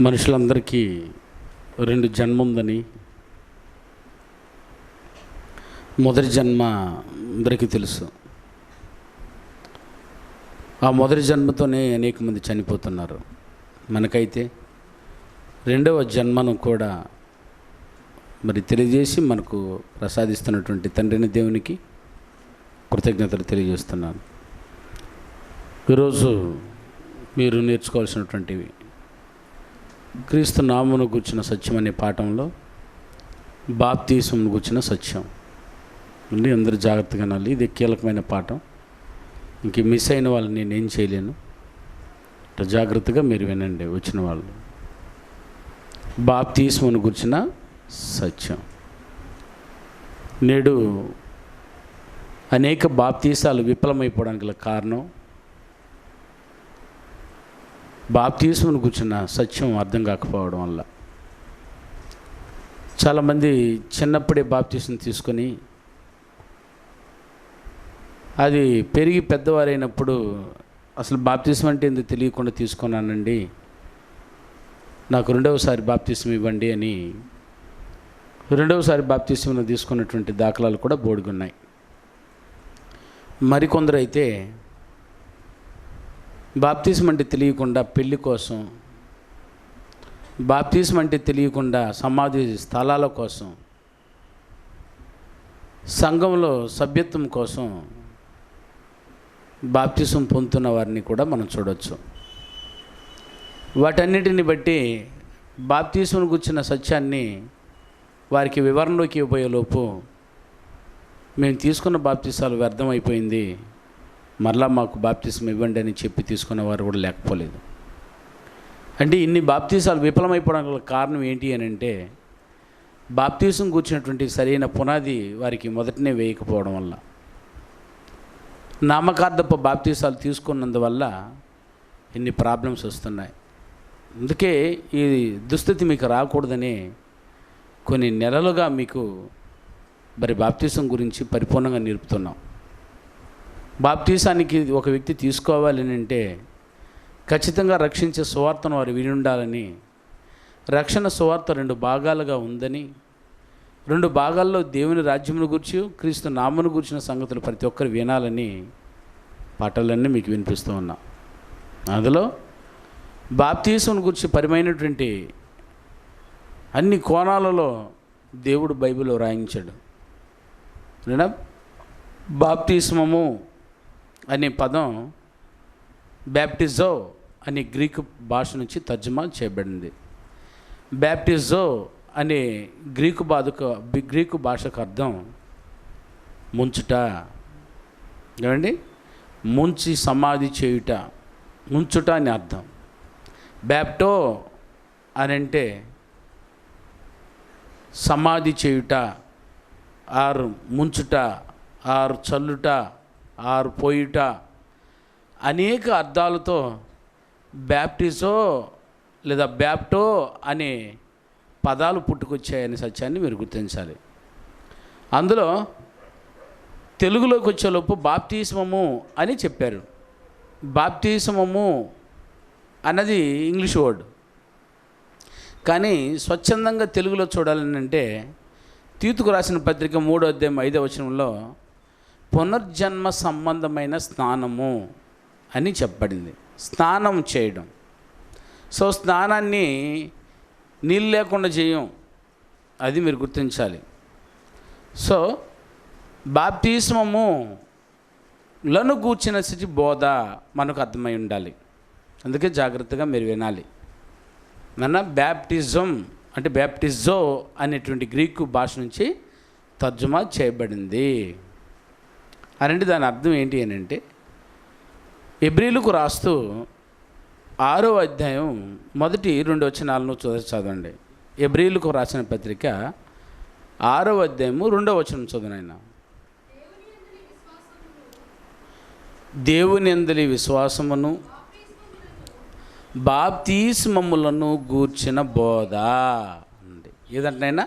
మనుషులందరికీ రెండు జన్మ ఉందని, మొదటి జన్మ అందరికీ తెలుసు. ఆ మొదటి జన్మతోనే అనేక మంది చనిపోతున్నారు. మనకైతే రెండవ జన్మను కూడా తెలియజేసి మనకు ప్రసాదిస్తున్నటువంటి తండ్రిని దేవునికి కృతజ్ఞతలు తెలియజేస్తున్నాను. ఈరోజు మీరు నేర్చుకోవాల్సినటువంటివి క్రీస్తు నామమును గూర్చిన సత్యం అనే పాఠంలో బాప్తీసమును గూర్చిన సత్యం ఉంది. అందరూ జాగ్రత్తగా వినాలి. ఇది కీలకమైన పాఠం. ఇంక మిస్ అయిన వాళ్ళు నేనేం చేయలేను. జాగ్రత్తగా మీరు వినండి. వచ్చిన వాళ్ళు బాప్తీసమును గూర్చిన సత్యం. నేడు అనేక బాప్తీసాలు విఫలమైపోవడానికి గల కారణం బాప్తీసమును కూర్చున్న సత్యం అర్థం కాకపోవడం వల్ల. చాలామంది చిన్నప్పుడే బాప్తీసం తీసుకొని అది పెరిగి పెద్దవారైనప్పుడు అసలు బాప్తీసం అంటే ఎందుకు తెలియకుండా తీసుకున్నానండి, నాకు రెండవసారి బాప్తీసం ఇవ్వండి అని రెండవసారి బాప్తీసం తీసుకున్నటువంటి దాఖలాలు కూడా బోడిగున్నాయి. మరికొందరు అయితే బాప్తీసం అంటే తెలియకుండా పెళ్లి కోసం, బాప్తీసం అంటే తెలియకుండా సమాధి స్థలాల కోసం, సంఘంలో సభ్యత్వం కోసం బాప్తీసం పొందుతున్న వారిని కూడా మనం చూడవచ్చు. వాటన్నిటిని బట్టి బాప్తీసం గుర్చిన సత్యాన్ని వారికి వివరణలోకి ఇవ్వబోయేలోపు మేము తీసుకున్న బాప్తీసాలు వ్యర్థమైపోయింది, మరలా మాకు బాప్తీసం ఇవ్వండి అని చెప్పి తీసుకున్న వారు కూడా లేకపోలేదు. అంటే ఇన్ని బాప్తీసాలు విఫలమైపోవడానికి కారణం ఏంటి అని అంటే బాప్తీసం కూర్చున్నటువంటి సరైన పునాది వారికి మొదటనే వేయకపోవడం వల్ల, నామకార్థపు బాప్తీసాలు తీసుకున్నందువల్ల ఇన్ని ప్రాబ్లమ్స్ వస్తున్నాయి. అందుకే ఈ దుస్థితి మీకు రాకూడదని కొన్ని నెలలుగా మీకు బాప్తీసం గురించి పరిపూర్ణంగా నేర్పుతున్నాం. బాప్తీసానికి ఒక వ్యక్తి తీసుకోవాలి అంటే ఖచ్చితంగా రక్షించే సువార్తను వారు విని ఉండాలని, రక్షణ సువార్త రెండు భాగాలుగా ఉందని, రెండు భాగాల్లో దేవుని రాజ్యమును గురించి క్రీస్తు నామమును గురించిన సంగతులు ప్రతి ఒక్కరు వినాలని పాటలన్నీ మీకు వినిపిస్తూ ఉన్నా. అందులో బాప్తీసం గురించి పరిమైనటువంటి అన్ని కోణాలలో దేవుడు బైబిల్లో రాయించాడు. బాప్తిస్మము అనే పదం బ్యాప్టిజో అనే గ్రీకు భాష నుంచి తర్జుమా చేయబడింది. బ్యాప్టిజో అనే గ్రీకు భాషకు అర్థం ముంచుట. ఏమండి? ముంచి సమాధి చేయుట, ముంచుట అని అర్థం. బ్యాప్టో అని అంటే సమాధి చేయుట, ఆరు ముంచుట, ఆరు చల్లుట, ఆరు పోయుట, అనేక అర్థాలతో బ్యాప్టిజో లేదా బ్యాప్టో అనే పదాలు పుట్టుకొచ్చాయనే సత్యాన్ని మీరు గుర్తించాలి. అందులో తెలుగులోకి వచ్చేలోపు బాప్తిస్మము అని చెప్పారు. బాప్తిస్మము అన్నది ఇంగ్లీష్ వర్డ్, కానీ స్వచ్ఛందంగా తెలుగులో చూడాలని అంటే తీతుకు రాసిన పత్రిక 3వ అధ్యాయం 5వ వచనంలో పునర్జన్మ సంబంధమైన స్నానము అని చెప్పబడింది. స్నానం చేయడం. సో స్నానాన్ని నీళ్ళు లేకుండా చేయం, అది మీరు గుర్తించాలి. సో బాప్తిస్మములను కూర్చిన స్థితి బోధ మనకు అర్థమై ఉండాలి. అందుకే జాగ్రత్తగా మీరు వినాలి. బ్యాప్టిజం అంటే బ్యాప్టిజో అనేటువంటి గ్రీకు భాష నుంచి తర్జుమా చేయబడింది. అనంటే దాని అర్థం ఏంటి అని అంటే హెబ్రీయులకు రాస్తూ 6వ అధ్యాయం 1-2 వచనాలను చదవండి. హెబ్రీయులకు రాసిన పత్రిక 6వ అధ్యాయము 2వ వచనం చదువునైనా. దేవుని యందలి విశ్వాసమును బాప్తిస్మములను గూర్చిన బోధ అండి. ఏదంటైనా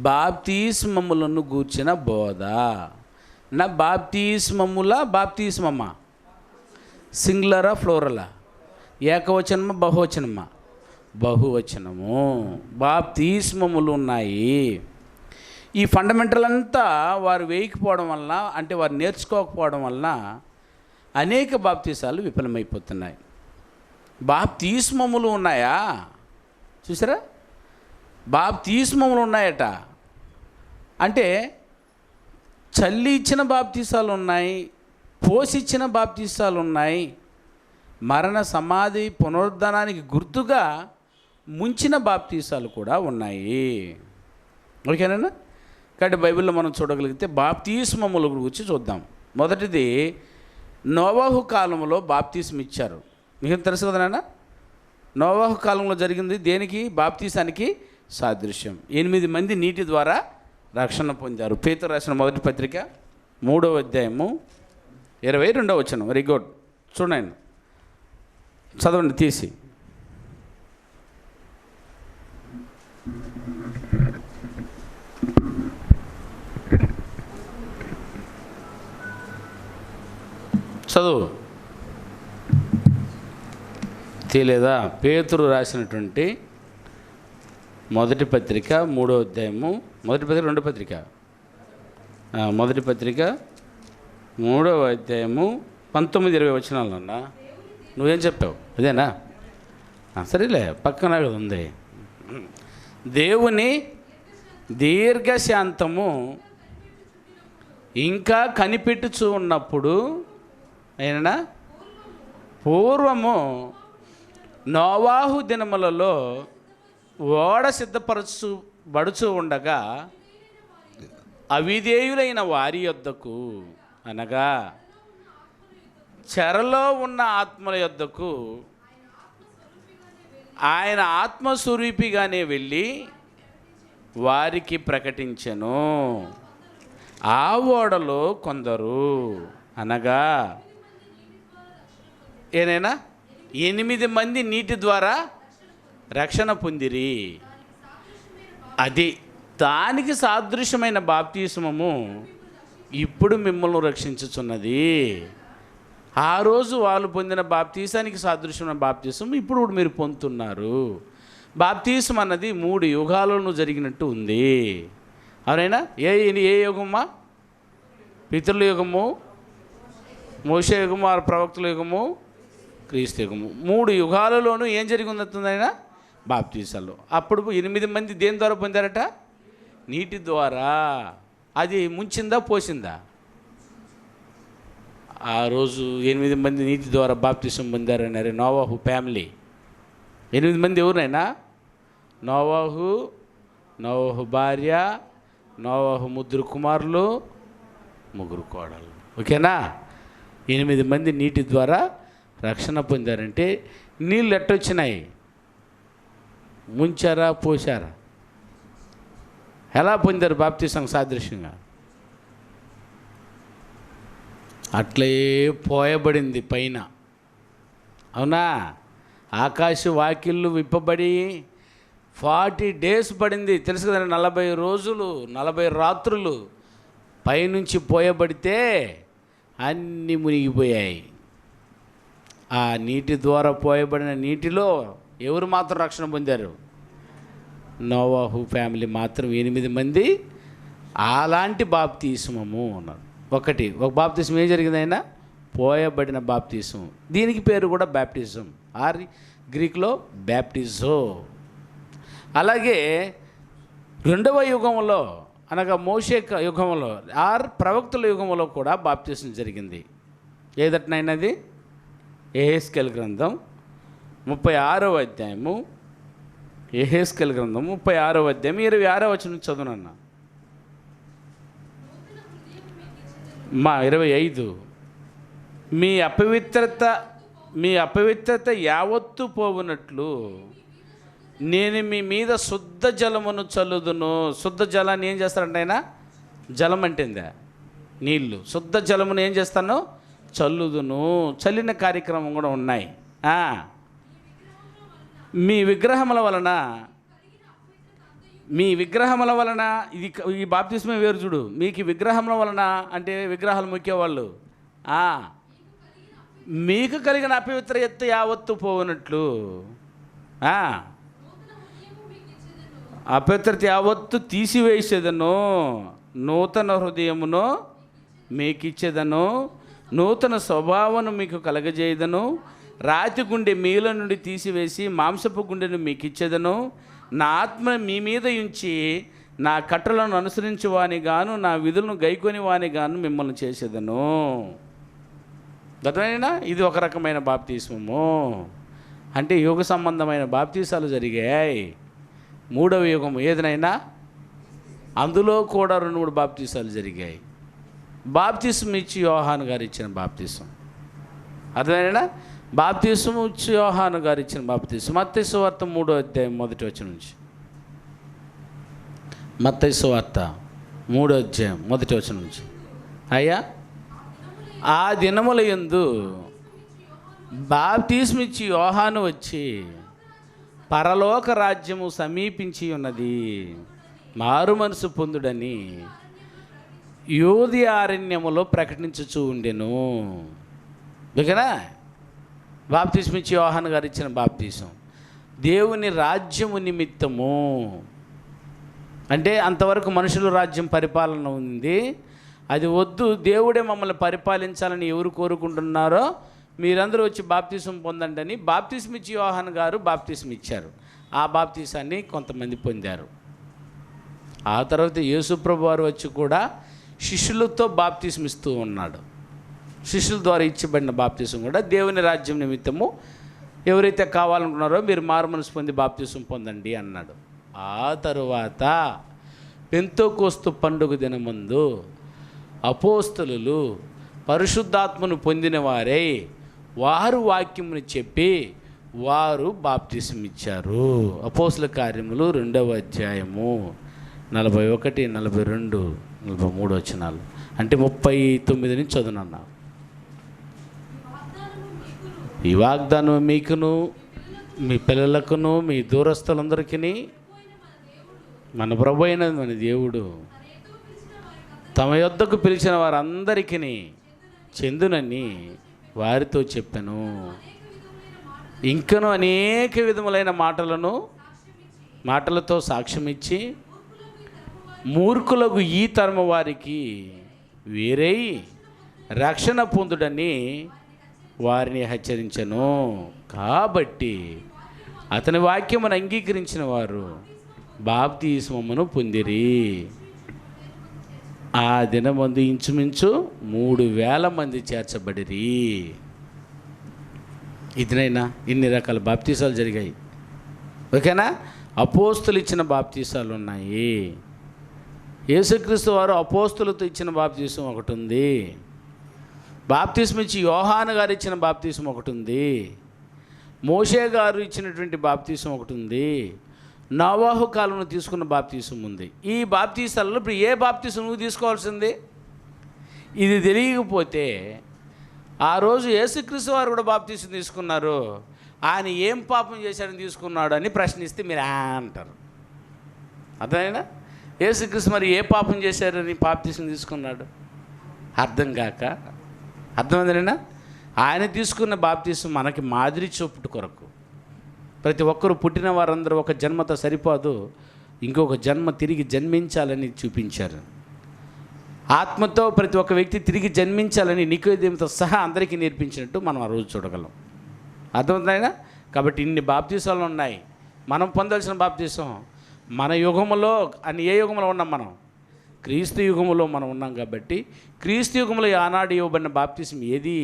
బాప్తిస్మములను గూర్చిన బోధ. బాప్తిస్మమ్మా సింగులరా ఫ్లోరలా, ఏకవచనమా బహువచనమా? బహువచనము. బాప్తిస్మములు ఉన్నాయి. ఈ ఫండమెంటల్ అంతా వారు వేయకపోవడం వలన, అంటే వారు నేర్చుకోకపోవడం వలన అనేక బాప్తీసాలు విఫలమైపోతున్నాయి. బాప్తిస్మములు ఉన్నాయా? చూసారా, బాప్తిస్మములు ఉన్నాయట. అంటే చల్లి ఇచ్చిన బాప్తీసాలు ఉన్నాయి, పోసిచ్చిన బాప్తీసాలు ఉన్నాయి, మరణ సమాధి పునరుద్ధానానికి గుర్తుగా ముంచిన బాప్తీసాలు కూడా ఉన్నాయి. ఓకేనా? కాబట్టి బైబిల్లో మనం చూడగలిగితే బాప్తిస్మముల గురించి చూద్దాం. మొదటిది, నోవాహు కాలంలో బాప్తిస్మ ఇచ్చారు. మీకు తెలుసు కదా నాన్న, నోవాహు కాలంలో జరిగింది దేనికి? బాప్తీసానికి సాదృశ్యం. 8 మంది నీటి ద్వారా రక్షణ పొందారు. పేతురు రాసిన మొదటి పత్రిక 3వ అధ్యాయము 22వ వచనం. వెరీ గుడ్, చూడండి, చదవండి తీసి. చదువు. తెలియదా? పేతురు రాసినటువంటి మొదటి పత్రిక 3వ అధ్యాయము, మొదటి పత్రిక 2వ పత్రిక, మొదటి పత్రిక 3వ అధ్యాయము 19-20 వచనాలన్నా. నువ్వేం చెప్పావు? అదేనా? సరేలే, పక్కన కదా ఉంది. దేవుని దీర్ఘశాంతము ఇంకా కనిపెట్టుచూ ఉన్నప్పుడు, అయినా పూర్వము నోవాహు దినములలో ఓడ సిద్ధపరచబడుచు ఉండగా అవిధేయులైన వారి యొద్దకు, అనగా చెరలో ఉన్న ఆత్మల యొద్దకు ఆయన ఆత్మస్వరూపిగానే వెళ్ళి వారికి ప్రకటించెను. ఆ ఓడలో కొందరు, అనగా ఏనైనా 8 మంది నీటి ద్వారా రక్షణ పొందిరి. అది దానికి సాదృశ్యమైన బాప్తిస్మము ఇప్పుడు మిమ్మల్ని రక్షించుచున్నది. ఆ రోజు వాళ్ళు పొందిన బాప్తీసానికి సాదృశ్యమైన బాప్తీసం ఇప్పుడు మీరు పొందుతున్నారు. బాప్తీసం అన్నది 3 యుగాలను జరిగినట్టు ఉంది. అవునైనా? ఏ యుగమ్మా? పితరుల యుగము, మోషే యుగము, ఆ ప్రవక్తల యుగము, క్రీస్తు యుగము. 3 యుగాలలోనూ ఏం జరిగి ఉందైనా? బాప్తీసాలు. అప్పుడు 8 మంది దేని ద్వారా పొందారట? నీటి ద్వారా. అది ముంచిందా, పోసిందా? ఆ రోజు 8 మంది నీటి ద్వారా బాప్తిసం పొందారన్నారు. నోవాహు ఫ్యామిలీ 8 మంది ఎవరైనా? నోవాహు, నోవాహు భార్య, నోవాహు 3 కుమారులు, 3 కోడలు. ఓకేనా? 8 మంది నీటి ద్వారా రక్షణ పొందారంటే నీళ్ళు ఎట్టొచ్చినాయి? ముంచారా, పోసారా? ఎలా పొందారు బాప్తిసం సాదృశ్యంగా? అట్లే పోయబడింది పైన. అవునా? ఆకాశ వాకిళ్ళు విప్పబడి 40 days పడింది. తెలుసు కదా, 40 రోజులు 40 రాత్రులు పైనుంచి పోయబడితే అన్నీ మునిగిపోయాయి. ఆ నీటి ద్వారా పోయబడిన నీటిలో ఎవరు మాత్రం రక్షణ పొందారు? నోవాహు ఫ్యామిలీ మాత్రం 8 మంది అలాంటి బాప్తిస్మము ఉన్నారు. ఒక బాప్తిస్మం ఏం జరిగింది అయినా? పోయబడిన బాప్తిస్మం. దీనికి పేరు కూడా బ్యాప్టిజం, ఆర్ గ్రీక్లో బ్యాప్టిజో. అలాగే 2వ యుగంలో, అనగా మోషే యుగంలో ఆర్ ప్రవక్తల యుగంలో కూడా బాప్తిస్మం జరిగింది. ఏదట్నైనది? యెహెజ్కేలు గ్రంథం 36వ అధ్యాయము, యెహెజ్కేలు గ్రంథం 36వ అధ్యాయం 26వ వచనం చదువునన్నా. 25 మీ అపవిత్రత యావత్తు పోవునట్లు నేను మీ మీద శుద్ధ జలమును చల్లుదును. శుద్ధ జలాన్ని ఏం చేస్తారంటే ఆయన? జలం అంటేందా? నీళ్ళు. శుద్ధ జలమును ఏం చేస్తాను? చల్లుదును. చల్లిన కార్యక్రమం కూడా ఉన్నాయి. మీ విగ్రహముల వలన ఈ బాప్తిస్మే వేరు చూడు. మీకు విగ్రహముల వలన అంటే విగ్రహాలు మొక్కేవాళ్ళు, మీకు కలిగిన అపవిత్రత యావత్తు పోవునట్లు అపవిత్రత యావత్తు తీసివేసేదను, నూతన హృదయమును మీకు ఇచ్చేదను, నూతన స్వభావమును మీకు కలగజేయదను, రాతి గుండె మీలో నుండి తీసివేసి మాంసపు గుండెను మీకు ఇచ్చేదను, నా ఆత్మ మీ మీద ఉంచి నా కట్టలను అనుసరించి వాని గాను నా విధులను గైకొని వాని గాను మిమ్మల్ని చేసేదను. గతమైనా ఇది ఒక రకమైన బాప్తిస్మము. అంటే యుగ సంబంధమైన బాప్తీసాలు జరిగాయి. మూడవ యుగం ఏదైనా అందులో కూడా 2-3 బాప్తీసాలు జరిగాయి. బాప్తిస్మం ఇచ్చి యోహాను గారు ఇచ్చిన బాప్తిస్మం, అర్థమైనా బాప్తిస్మం ఇచ్చి యోహాను గారు ఇచ్చిన బాప్తిస్మం. మత్తయి సువార్త 3వ అధ్యాయం 1వ వచనం నుంచి. మత్తయి సువార్త 3వ అధ్యాయం 1వ వచనం నుంచి. అయ్యా, ఆ దినముల యందు బాప్తిస్మం ఇచ్చి యోహాను వచ్చి పరలోక రాజ్యము సమీపించి ఉన్నది, మారు మనసు పొందుడని యూదయ అరణ్యములో ప్రకటించుచూ ఉండెను. ఓకేనా? బాప్తిస్మం ఇచ్చి యోహాను గారు ఇచ్చిన బాప్తిస్మం దేవుని రాజ్యము నిమిత్తము. అంటే అంతవరకు మనుషుల రాజ్యం పరిపాలన ఉంది, అది వద్దు, దేవుడే మమ్మల్ని పరిపాలించాలని ఎవరు కోరుకుంటున్నారో మీరందరూ వచ్చి బాప్తిస్మం పొందండి అని బాప్తిస్మం ఇచ్చి యోహాను గారు బాప్తిస్మం ఇచ్చారు. ఆ బాప్తిసాన్ని కొంతమంది పొందారు. ఆ తర్వాత యేసుప్రభు వారు వచ్చి కూడా శిష్యులతో బాప్తిస్మం ఇస్తూ ఉన్నాడు. శిష్యుల ద్వారా ఇచ్చబడిన బాప్తిస్మం కూడా దేవుని రాజ్యం నిమిత్తము ఎవరైతే కావాలనుకున్నారో మీరు మారు మనసు పొంది బాప్తిస్మం పొందండి అన్నాడు. ఆ తరువాత పెంతెకోస్తు పండుగ దినమందు అపోస్తలులు పరిశుద్ధాత్మను పొందిన వారై వారు వాక్యమును చెప్పి వారు బాప్తిస్మం ఇచ్చారు. అపోస్తల కార్యములు 2వ అధ్యాయము 41, 42, 43 వచనాలు. అంటే 39 నుంచి చదువునన్నా. ఈ వాగ్దానం మీకును మీ పిల్లలకును మీ దూరస్తులందరికీ మన ప్రభు అయిన మన దేవుడు తమ యొద్దకు పిలిచిన వారందరికీ చెందునని వారితో చెప్పాను. ఇంకను అనేక విధములైన మాటలతో సాక్ష్యం ఇచ్చి మూర్ఖులకు ఈ తరము వారికి వేరై రక్షణ పొందుడని వారిని హెచ్చరించెను. కాబట్టి అతని వాక్యమును అంగీకరించిన వారు బాప్తిస్మమును పొందిరి. ఆ దినమందు ఇంచుమించు 3,000 మంది చేర్చబడిరి. ఇదినైనా ఇన్ని రకాల బాప్తీసాలు జరిగాయి. ఓకేనా? అపోస్తులు ఇచ్చిన బాప్తీసాలు ఉన్నాయి. యేసుక్రీస్తు వారు అపోస్తులతో ఇచ్చిన బాప్తీసం ఒకటి ఉంది. బాప్తిస్మం ఇచ్చి యోహాను గారు ఇచ్చిన బాప్తిస్మం ఒకటి ఉంది. మోషే గారు ఇచ్చినటువంటి బాప్తిస్మం ఒకటి ఉంది. నోవాహు కాలంలో తీసుకున్న బాప్తిస్మం ఉంది. ఈ బాప్తీసాలలో ఇప్పుడు ఏ బాప్తిస్మం నువ్వు తీసుకోవాల్సింది? ఇది తెలియకపోతే ఆ రోజు యేసుక్రీస్తు వారు కూడా బాప్తిస్మం తీసుకున్నారు, ఆయన ఏం పాపం చేశాడని తీసుకున్నాడు అని ప్రశ్నిస్తే మీరు అంటారు. అర్థమైనా? యేసుక్రీస్తు మరి ఏ పాపం చేశారని బాప్తిస్మం తీసుకున్నాడు? అర్థం కాక అర్థమైందేనా? ఆయన తీసుకున్న బాప్తిస్మం మనకి మాదిరి చూపుట కొరకు. ప్రతి ఒక్కరు పుట్టిన వారందరూ ఒక జన్మతో సరిపోదు, ఇంకొక జన్మ తిరిగి జన్మించాలని చూపించారు. ఆత్మతో ప్రతి ఒక్క వ్యక్తి తిరిగి జన్మించాలని నికోదేముతో సహా అందరికీ నేర్పించినట్టు మనం ఆ రోజు చూడగలం. అర్థమవుతుందైనా? కాబట్టి ఇన్ని బాప్తీసాలు ఉన్నాయి. మనం పొందాల్సిన బాప్తీసం మన యుగములో అని ఏ యుగంలో ఉన్నాం? మనం క్రీస్తు యుగములో మనం ఉన్నాం. కాబట్టి క్రీస్తు యుగంలో ఆనాడు ఇవ్వబడిన బాప్తీసం ఏది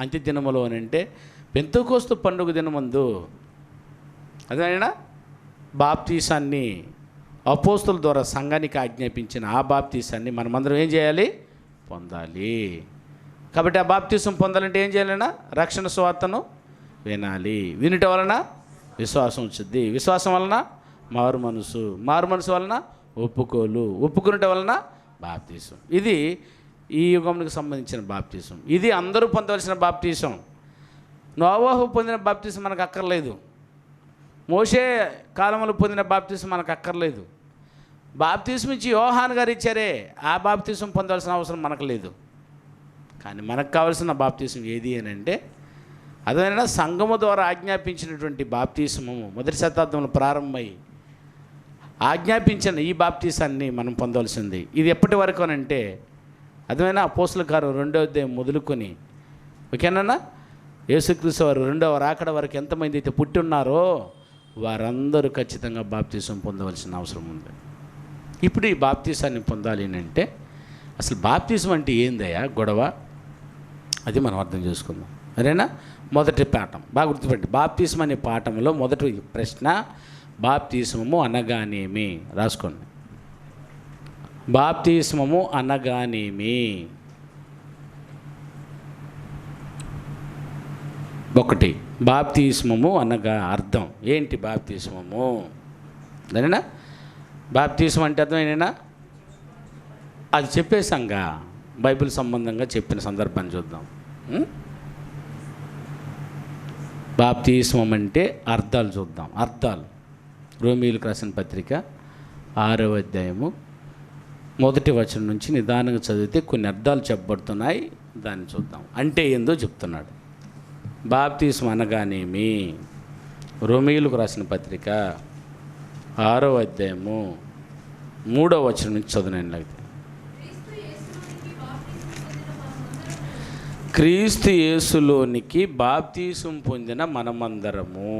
అంత్య దినములో అని అంటే పెంతెకోస్తు పండుగ దినమందు అదేనా బాప్తీసాన్ని అపోస్తుల ద్వారా సంఘానికి ఆజ్ఞాపించిన ఆ బాప్తీసాన్ని మనమందరం ఏం చేయాలి? పొందాలి. కాబట్టి ఆ బాప్తీసం పొందాలంటే ఏం చేయాలన్నా? రక్షణ సువార్తను వినాలి. వినుట వలన విశ్వాసం వచ్చింది, విశ్వాసం వలన మారు మనసు వలన ఒప్పుకునుట వలన బాప్తీసం. ఇది ఈ యుగంకి సంబంధించిన బాప్తీసం. ఇది అందరూ పొందవలసిన బాప్తీసం. నోవాహు పొందిన బాప్తీసం మనకు అక్కర్లేదు. మోషే కాలంలో పొందిన బాప్తీసం మనకు అక్కర్లేదు. బాప్తీసం ఇచ్చి యోహాను గారు ఇచ్చారే, ఆ బాప్తీసం పొందవలసిన అవసరం మనకు లేదు. కానీ మనకు కావాల్సిన బాప్తీసం ఏది అని అంటే అదేనా సంఘము ద్వారా ఆజ్ఞాపించినటువంటి బాప్తీసము మొదటి శతాబ్దంలో ప్రారంభమై ఆజ్ఞాపించిన ఈ బాప్తీసాన్ని మనం పొందవలసింది. ఇది ఎప్పటి వరకు అని అంటే అర్థమైనా అపోస్తుల కార్యం 2వ అధ్యాయం మొదలుకొని ఓకేనా యేసుక్రీస్తు వారు 2వ రాకడ వరకు ఎంతమంది అయితే పుట్టి ఉన్నారో వారందరూ ఖచ్చితంగా బాప్తీసం పొందవలసిన అవసరం ఉంది. ఇప్పుడు ఈ బాప్తీసాన్ని పొందాలి అంటే అసలు బాప్తీసం అంటే ఏందయ్యా గొడవ, అది మనం అర్థం చేసుకుందాం. అరేనా మొదటి పాఠం బాగా గుర్తుపెట్టి, బాప్తీసం అనే పాఠంలో మొదటి ప్రశ్న బాప్తీసము అనగానేమి, రాసుకోండి. బాప్తీస్మము అనగానేమి? ఒకటి, బాప్తీస్మము అనగా అర్థం ఏంటి? బాప్తీస్మము దానేనా? బాప్తీసం అంటే అర్థం ఏంటైనా అది చెప్పేసాంగా, బైబిల్ సంబంధంగా చెప్పిన సందర్భాన్ని చూద్దాం. బాప్తీస్మం అంటే అర్థాలు చూద్దాం. అర్థాలు రోమీయులకు రాసిన పత్రిక 6వ అధ్యాయము 1వ వచనం నుంచి నిదానంగా చదివితే కొన్ని అర్థాలు చెప్పబడుతున్నాయి. దాన్ని చూద్దాం. అంటే ఏందో చెప్తున్నాడు. బాప్తీసం అనగానేమి? రోమీయులకు రాసిన పత్రిక 6వ అధ్యాయము 3వ వచనం నుంచి చదివినట్లయితే, క్రీస్తు యేసులోనికి బాప్తీసం పొందిన మనమందరము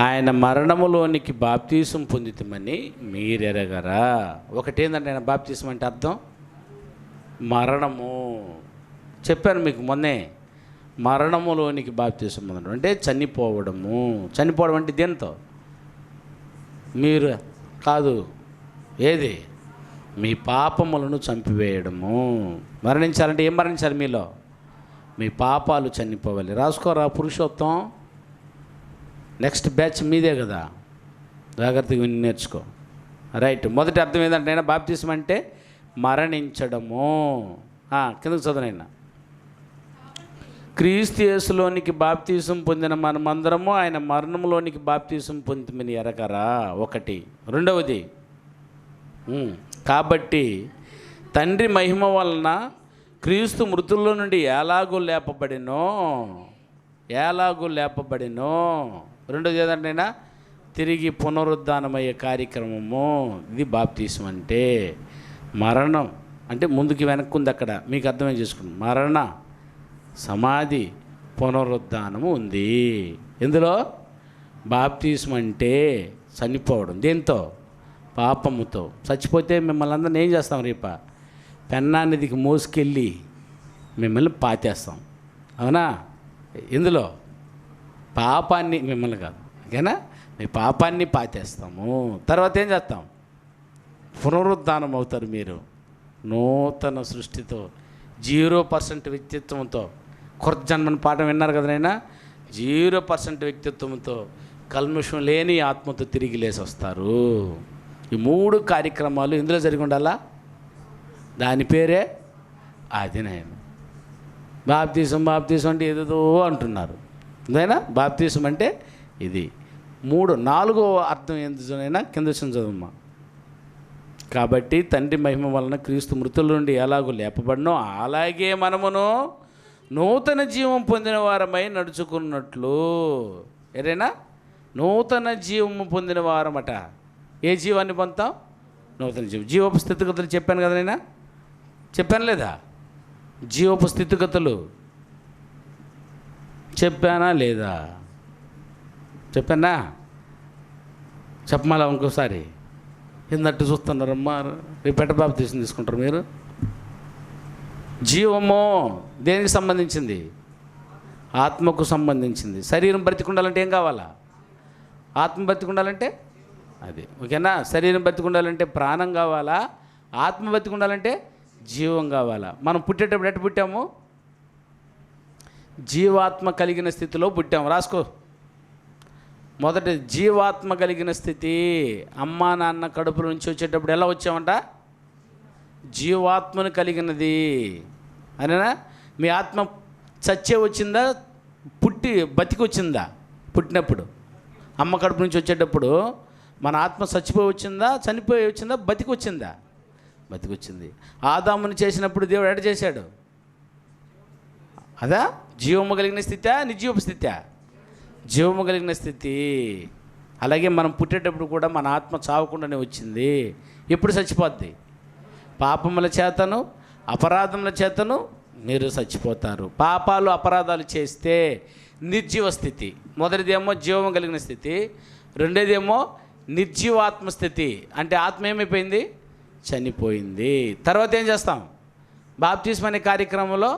ఆయన మరణములోనికి బాప్తీసం పొందితమని మీరెరగరా. ఒకటేందంటే ఆయన బాప్తీసం అంటే అర్థం మరణము. చెప్పాను మీకు మొన్నే, మరణములోనికి బాప్తీసం పొందడం అంటే చనిపోవడము. చనిపోవడం అంటే దేనితో? మీరు కాదు, ఏది? మీ పాపములను చంపివేయడము. మరణించాలంటే ఏం మరణించాలి? మీలో మీ పాపాలు చనిపోవాలి. రాసుకోరా పురుషోత్తం, నెక్స్ట్ బ్యాచ్ మీదే కదా, జాగ్రత్తగా విని నేర్చుకో. రైట్. మొదటి అర్థం ఏంటంటే అయినా బాప్తీసం అంటే మరణించడము. కిందకు చదవనైనా, క్రీస్తు యేసులోనికి బాప్తీసం పొందిన మనమందరము ఆయన మరణంలోనికి బాప్తీసం పొందిమని ఎరగరా. ఒకటి. రెండవది, కాబట్టి తండ్రి మహిమ వలన క్రీస్తు మృతుల్లో నుండి ఎలాగూ లేపబడినో. రెండోది ఏదంటేనా తిరిగి పునరుద్ధానమయ్యే కార్యక్రమము. ఇది బాప్తీసం అంటే. మరణం అంటే ముందుకి వెనక్కుంది, అక్కడ మీకు అర్థమే చేసుకోండి. మరణ, సమాధి, పునరుద్ధానము ఉంది ఇందులో. బాప్తీసం అంటే చనిపోవడం. దేంతో? పాపముతో. చచ్చిపోతే మిమ్మల్ని అందరిని ఏం చేస్తాం? రేప పెన్నానిదికి మోసుకెళ్ళి మిమ్మల్ని పాతేస్తాం, అవునా? ఇందులో పాపాన్ని, మిమ్మల్ని కాదు ఓకేనా, మీ పాపాన్ని పాతేస్తాము. తర్వాత ఏం చేస్తాం? పునరుద్ధానం అవుతారు మీరు, నూతన సృష్టితో, 0% వ్యక్తిత్వంతో. కొత్త జన్మని పాఠం విన్నారు కదా నైనా? 0% వ్యక్తిత్వంతో, కల్మషం లేని ఆత్మతో తిరిగి లేసి వస్తారు. ఈ 3 కార్యక్రమాలు ఇందులో జరిగి ఉండాలా. దాని పేరే అది. నేను బాప్తీసం అంటే ఏదేదో అంటున్నారు. అదేనా బాప్తీసం అంటే ఇది. 4వ అర్థం ఎందుకైనా కింద చదువుమ్మా. కాబట్టి తండ్రి మహిమ వలన క్రీస్తు మృతుల నుండి ఎలాగో లేపబడినో అలాగే మనమును నూతన జీవం పొందిన వారమై నడుచుకున్నట్లు. ఏదైనా నూతన జీవము పొందిన వారమట. ఏ జీవాన్ని పొందుతాం? నూతన జీవం. జీవపు స్థితిగతులు చెప్పాను కదా నైనా, చెప్పాను లేదా? జీవపు స్థితిగతులు చెప్పానా లేదా? చెప్పానా? చెప్పమాలా ఇంకోసారి? ఏందట్టు చూస్తున్నారమ్మా? రేపేట బాప్తీసం తీసుకుంటారు మీరు. జీవము దేనికి సంబంధించింది? ఆత్మకు సంబంధించింది. శరీరం బ్రతికుండాలంటే ఏం కావాలా? ఆత్మ బ్రతికుండాలంటే అది ఓకేనా. శరీరం బ్రతికుండాలంటే ప్రాణం కావాలా? ఆత్మ బ్రతికుండాలంటే జీవం కావాలా? మనం పుట్టేటప్పుడు ఎట్టు పుట్టాము? జీవాత్మ కలిగిన స్థితిలో పుట్టాము. రాసుకో. మొదటి జీవాత్మ కలిగిన స్థితి. అమ్మా నాన్న కడుపుల నుంచి వచ్చేటప్పుడు ఎలా వచ్చామంట? జీవాత్మను కలిగినది అనేనా. మీ ఆత్మ చచ్చే వచ్చిందా, బతికి వచ్చిందా? పుట్టినప్పుడు అమ్మ కడుపు నుంచి వచ్చేటప్పుడు మన ఆత్మ చచ్చిపోయి వచ్చిందా, చనిపోయి వచ్చిందా, బతికి వచ్చిందా? బతికి వచ్చింది. ఆదాముని చేసినప్పుడు దేవుడు ఎడ చేశాడు? అదా జీవము కలిగిన స్థితి, నిర్జీవపు స్థితి? జీవము కలిగిన స్థితి. అలాగే మనం పుట్టేటప్పుడు కూడా మన ఆత్మ చావకుండానే వచ్చింది. ఎప్పుడు చచ్చిపోద్ది? పాపముల చేతను అపరాధముల చేతను మీరు చచ్చిపోతారు. పాపాలు అపరాధాలు చేస్తే నిర్జీవ స్థితి. మొదటిదేమో జీవం కలిగిన స్థితి, రెండోదేమో నిర్జీవాత్మ స్థితి. అంటే ఆత్మ ఏమైపోయింది? చనిపోయింది. తర్వాత ఏం చేస్తాం? బాప్తిస్మం అనే కార్యక్రమంలో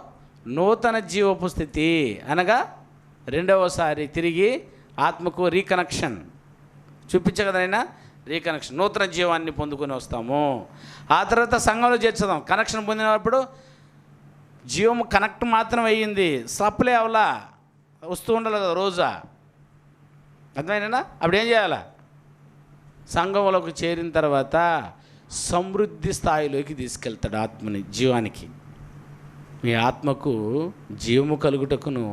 నూతన జీవపు స్థితి, అనగా రెండవసారి తిరిగి ఆత్మకు రీకనెక్షన్ చూపించగలనైనా, రీకనెక్షన్, నూతన జీవాన్ని పొందుకొని వస్తాము. ఆ తర్వాత సంఘంలో చేర్చుదాం. కనెక్షన్ పొందినప్పుడు జీవం కనెక్ట్ మాత్రం అయ్యింది, సప్లై అవలా, వస్తూ ఉండాలి కదా రోజా. అర్థమైనా? అప్పుడు ఏం చేయాలా? సంఘంలోకి చేరిన తర్వాత సమృద్ధి స్థాయిలోకి తీసుకెళ్తాడు ఆత్మని, జీవానికి. మీ ఆత్మకు జీవము కలుగుటకును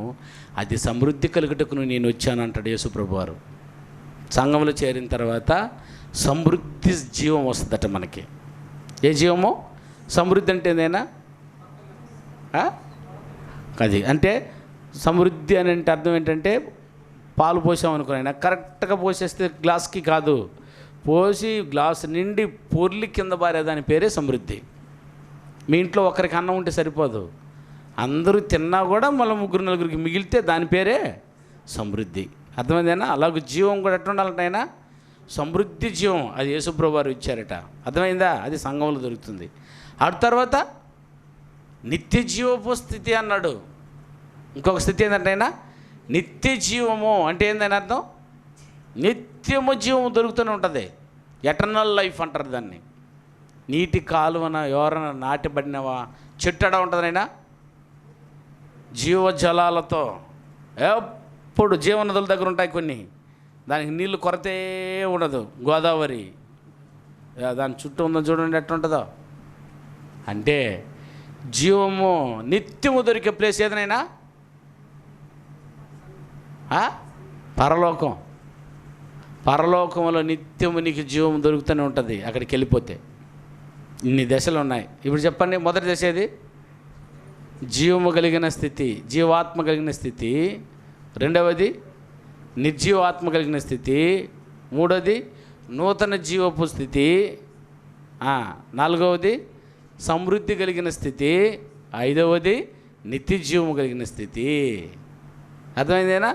అది సమృద్ధి కలుగుటకును నేను వచ్చాను అంటాడు యేసుప్రభు వారు. సంఘంలో చేరిన తర్వాత సమృద్ధి జీవం వస్తుందట మనకి. ఏ జీవము? సమృద్ధి అంటే ఏదైనా అది అంటే సమృద్ధి అని అంటే అర్థం ఏంటంటే, పాలు పోసామనుకున్నా కరెక్ట్గా పోసేస్తే గ్లాస్కి కాదు, పోసి గ్లాసు నిండి పొర్లి కింద పారే దాని పేరే సమృద్ధి. మీ ఇంట్లో ఒకరికి అన్నం ఉంటే సరిపోదు, అందరూ తిన్నా కూడా మళ్ళీ ముగ్గురు నలుగురికి మిగిలితే దాని పేరే సమృద్ధి. అర్థమైందేనా? అలాగే జీవం కూడా ఎట్లా ఉండాలంటే సమృద్ధి జీవం, అది యేసుప్రభు వారు ఇచ్చారట. అర్థమైందా? అది సంఘంలో దొరుకుతుంది. ఆ తర్వాత నిత్య జీవపు స్థితి అన్నాడు. ఇంకొక స్థితి ఏంటంటే నిత్య జీవము అంటే ఏందని అర్థం? నిత్యము జీవము దొరుకుతూనే ఉంటుంది. ఎటర్నల్ లైఫ్ అంటారు దాన్ని. నీటి కాలువన ఎవరైనా నాటబడినవా చెట్టు అడ ఉంటుందనైనా జీవజలాలతో ఎప్పుడు జీవనదుల దగ్గర ఉంటాయి కొన్ని, దానికి నీళ్ళు కొరతే ఉండదు. గోదావరి దాని చుట్టూ ఉందని చూడండి ఎట్లా ఉంటుందో. అంటే జీవము నిత్యము దొరికే ప్లేస్ ఏదైనా పరలోకం. పరలోకంలో నిత్యము నీకు జీవం దొరుకుతూనే ఉంటుంది అక్కడికి వెళ్ళిపోతే. ఇన్ని దశలు ఉన్నాయి. ఇప్పుడు చెప్పండి, మొదటి దశ ఏది? జీవము కలిగిన స్థితి, జీవాత్మ కలిగిన స్థితి. రెండవది నిర్జీవాత్మ కలిగిన స్థితి. మూడవది నూతన జీవపు స్థితి. నాలుగవది సమృద్ధి కలిగిన స్థితి. ఐదవది నిత్య జీవము కలిగిన స్థితి. అర్థమైందేనా?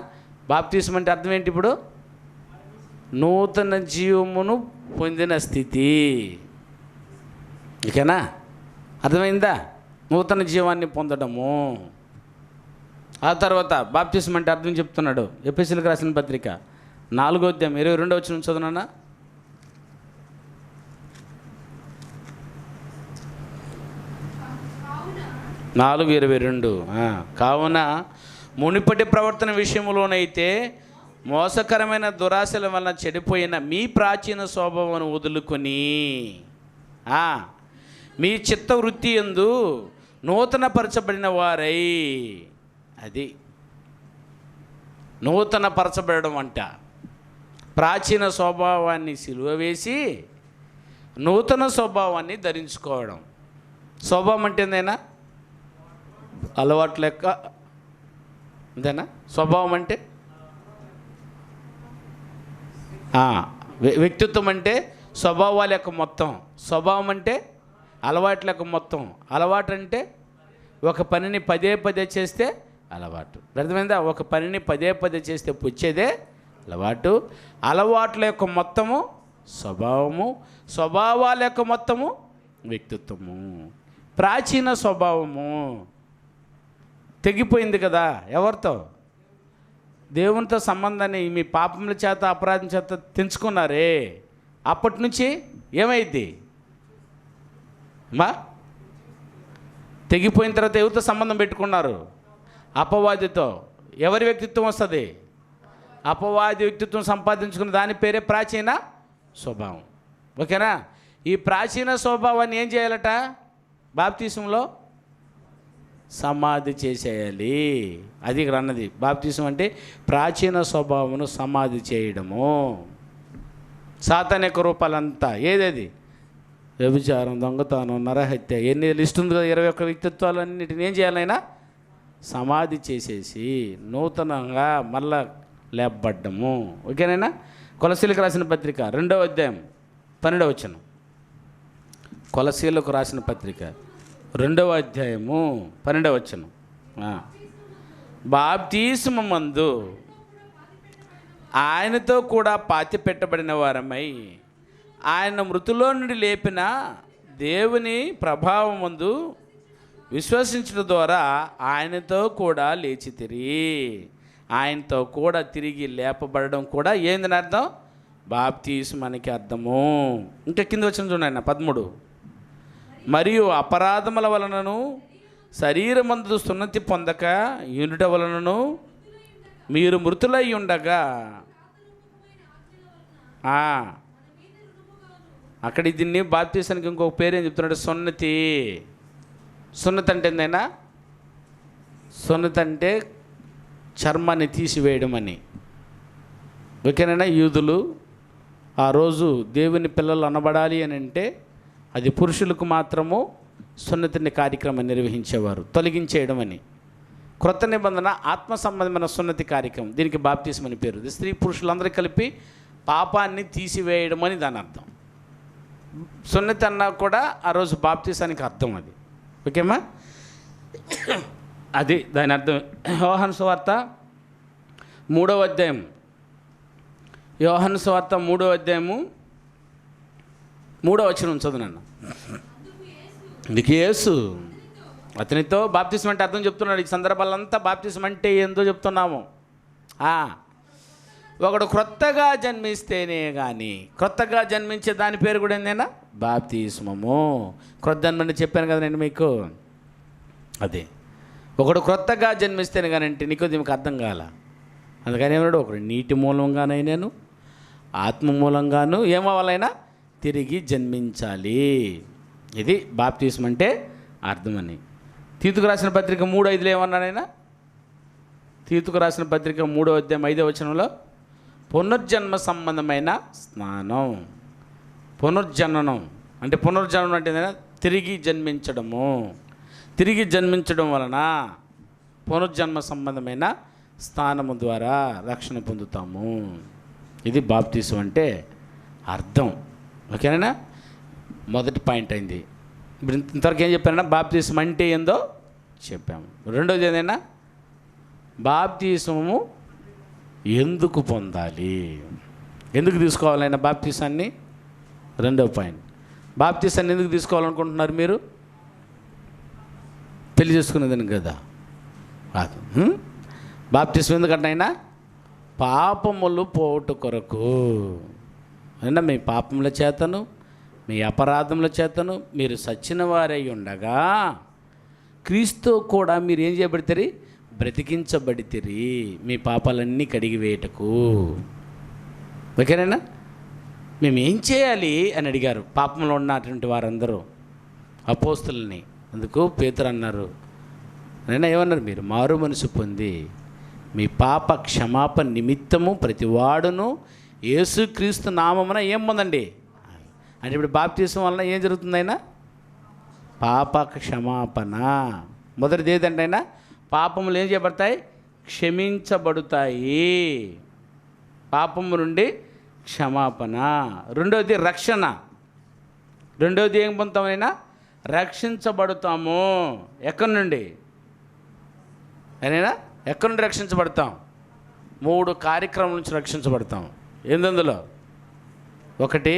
బాప్తిస్మం అంటే అర్థం ఏంటి? ఇప్పుడు నూతన జీవమును పొందిన స్థితి. ఓకేనా? అర్థమైందా? నూతన జీవాన్ని పొందడము. ఆ తర్వాత బాప్తిస్మం అంటే అర్థం చెప్తున్నాడు. ఎఫెసీయులకు రాసిన పత్రిక 4వ అధ్యాయం 22వ వచనం చదువునా. 4:22. కావున మునిపటి ప్రవర్తన విషయంలోనైతే మోసకరమైన దురాశల వలన చెడిపోయిన మీ ప్రాచీన స్వభావాన్ని వదులుకొని మీ చిత్తవృత్తి యందు నూతన పరచబడిన వారై, అది నూతన పరచబడడం అంట. ప్రాచీన స్వభావాన్ని సిలువ వేసి నూతన స్వభావాన్ని ధరించుకోవడం. స్వభావం అంటే ఏందైనా అలవాటు లెక్క అంతేనా? స్వభావం అంటే వ్యక్తిత్వం అంటే స్వభావాల యొక్క మొత్తం. స్వభావం అంటే అలవాట్ల యొక్క మొత్తం. అలవాటు అంటే ఒక పనిని పదే పదే చేస్తే అలవాటు. అర్థమైందా? ఒక పనిని పదే పదే చేస్తే పుచ్చేదే అలవాటు. అలవాట్ల యొక్క మొత్తము స్వభావము, స్వభావాల యొక్క మొత్తము వ్యక్తిత్వము. ప్రాచీన స్వభావము తెగిపోయింది కదా. ఎవరితో? దేవునితో సంబంధాన్ని మీ పాపముల చేత అపరాధం చేత తెంచుకున్నారే. అప్పటి నుంచి ఏమైంది? తెగిపోయిన తర్వాత ఎవరితో సంబంధం పెట్టుకున్నారు? అపవాదితో. ఎవరి వ్యక్తిత్వం వస్తుంది? అపవాది వ్యక్తిత్వం సంపాదించుకున్న దాని పేరే ప్రాచీన స్వభావం. ఓకేనా? ఈ ప్రాచీన స్వభావాన్ని ఏం చేయాలట? బాప్తిసంలో సమాధి చేసేయాలి. అది ఇక్కడ అన్నది. బాప్తిసం అంటే ప్రాచీన స్వభావమును సమాధి చేయడము. సాతాన్ యొక్క రూపాలంతా ఏదేది? వ్యభిచారం, దొంగతనం, నరహత్య, ఎన్ని లిస్ట్ ఉంది కదా, 21 వ్యక్తిత్వాలన్నిటిని ఏం చేయాలైనా సమాధి చేసేసి నూతనంగా మళ్ళా లేపబడ్డము. ఓకేనైనా? కొలసీలకు రాసిన పత్రిక 2వ అధ్యాయం 12వ వచనం. కొలసీలకు రాసిన పత్రిక 2వ అధ్యాయము 12వ వచనం. బాప్తిస్మమందు ఆయనతో కూడా పాతి పెట్టబడిన వారమై ఆయన మృతులో నుండి లేపిన దేవుని ప్రభావమందు విశ్వసించడం ద్వారా ఆయనతో కూడా లేచితిరి. ఆయనతో కూడా తిరిగి లేపబడడం కూడా ఏందని అర్థం? బాప్తిస్మానికి అర్థము. ఇంకా కింద వచ్చిన చూడండి 13. మరియు అపరాధముల వలనను శరీరమందు సున్నతి పొందక యుండుట వలనను మీరు మృతులై ఉండగా, అక్కడ దీన్ని బాప్తిసానికి ఇంకొక పేరు ఏం చెప్తున్నాడు? సున్నతి. సున్నతి అంటే ఏందైనా? సున్నతి అంటే చర్మాన్ని తీసివేయడం అని. ఓకేనైనా? యూదులు ఆ రోజు దేవుని పిల్లలు అనబడాలి అని అంటే అది పురుషులకు మాత్రము సున్నతిని కార్యక్రమం నిర్వహించేవారు, తొలగించేయడం అని. క్రొత్త నిబంధన ఆత్మ సంబంధమైన సున్నతి కార్యక్రమం, దీనికి బాప్తిసం అని పేరు. స్త్రీ పురుషులందరూ కలిపి పాపాన్ని తీసివేయడం అని దాని అర్థం. సున్నతి అన్నా కూడా ఆ రోజు బాప్తిసానికి అర్థం అది. ఓకేమా? అది దాని అర్థం. యోహాను సువార్త 3వ అధ్యాయం, యోహాను సువార్త 3వ అధ్యాయము 3వ వచనం చదువునన్న. అందుకు యేసు అతనితో బాప్తిసం అంటే అర్థం చెప్తున్నాడు. ఈ సందర్భాలంతా బాప్తిసం అంటే ఏందో చెప్తున్నాము. ఒకడు క్రొత్తగా జన్మిస్తేనే కానీ, క్రొత్తగా జన్మించే దాని పేరు కూడా ఏందైనా? బాప్తిస్మము. క్రొత్త జన్మని చెప్పాను కదా నేను మీకు. అదే ఒకడు క్రొత్తగా జన్మిస్తేనే కానీ అంటే నికోదేముకు అర్థం కాల. అందుకని ఏమన్నాడు? ఒకడు నీటి మూలంగానైనాను ఆత్మ మూలంగాను ఏమవ్వాలైనా తిరిగి జన్మించాలి. ఇది బాప్తిస్మం అంటే అర్థమని. తీతుకు రాసిన పత్రిక 3:5 ఏమన్నాడైనా? తీతుకు రాసిన పత్రిక 3వ అధ్యాయం 5వ వచనంలో పునర్జన్మ సంబంధమైన స్నానం. పునర్జననం అంటే పునర్జననం అంటే ఏదైనా తిరిగి జన్మించడము. తిరిగి జన్మించడం వలన పునర్జన్మ సంబంధమైన స్నానము ద్వారా రక్షణ పొందుతాము. ఇది బాప్తిసం అంటే అర్థం. ఓకేనా? మొదటి పాయింట్ అయింది. ఇప్పుడు ఇంతవరకు ఏం చెప్పానన్నా? బాప్తిసం అంటే ఏందో చెప్పాము. రెండోది ఏదైనా? బాప్తిసము ఎందుకు పొందాలి, ఎందుకు తీసుకోవాలైనా బాప్తిసాన్ని? రెండవ పాయింట్. బాప్తిసాన్ని ఎందుకు తీసుకోవాలనుకుంటున్నారు మీరు? పెళ్లి చేసుకునేదని కదా కాదు. బాప్తిసం ఎందుకంటైనా పాపములు పోవట కొరకు. అయినా మీ పాపముల చేతను మీ అపరాధముల చేతను మీరు సచ్చిన వారై ఉండగా క్రీస్తు కూడా మీరు ఏం చేయబడితే? బ్రతికించబడితిరి, మీ పాపాలన్నీ కడిగివేయటకు. ఓకేనా? మేము ఏం చేయాలి అని అడిగారు పాపంలో ఉన్నటువంటి వారందరూ అపోస్తులని. అందుకు పేతురు అన్నారు, అయినా ఏమన్నారు? మీరు మారు మనసు పొంది మీ పాప క్షమాపణ నిమిత్తము ప్రతివాడును యేసుక్రీస్తు నామమున ఏం పొందండి అంటే. ఇప్పుడు బాప్తిసం వలన ఏం జరుగుతుందైనా? పాప క్షమాపణ. మొదటిది ఏదంటే అయినా పాపములు ఏం చేయబడతాయి? క్షమించబడతాయి. పాపము నుండి క్షమాపణ. రెండవది రక్షణ. రెండవది ఏం పొందుతామైనా? రక్షించబడతాము. ఎక్కడి నుండి అయినా? ఎక్కడి నుండి రక్షించబడతాం? 3 కార్యక్రమం నుంచి రక్షించబడతాం. ఏందందులో? ఒకటి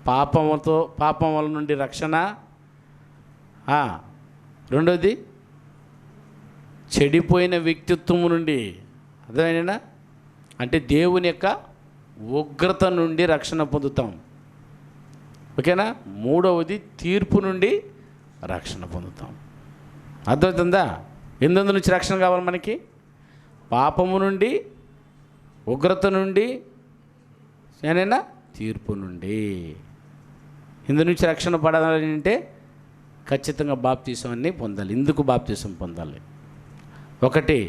పాపం వల్ల నుండి రక్షణ. రెండోది చెడిపోయిన వ్యక్తిత్వం నుండి, అర్థమైనా అంటే దేవుని యొక్క ఉగ్రత నుండి రక్షణ పొందుతాం. ఓకేనా? మూడవది తీర్పు నుండి రక్షణ పొందుతాం. అర్థమవుతుందా? ఎందు నుంచి రక్షణ కావాలి మనకి? పాపము నుండి, ఉగ్రత నుండి, ఏనైనా తీర్పు నుండి. ఇందు నుంచి రక్షణ పడాలి అంటే ఖచ్చితంగా బాప్తిసాన్ని పొందాలి. ఇందుకు బాప్తిసం పొందాలి. ఒకటి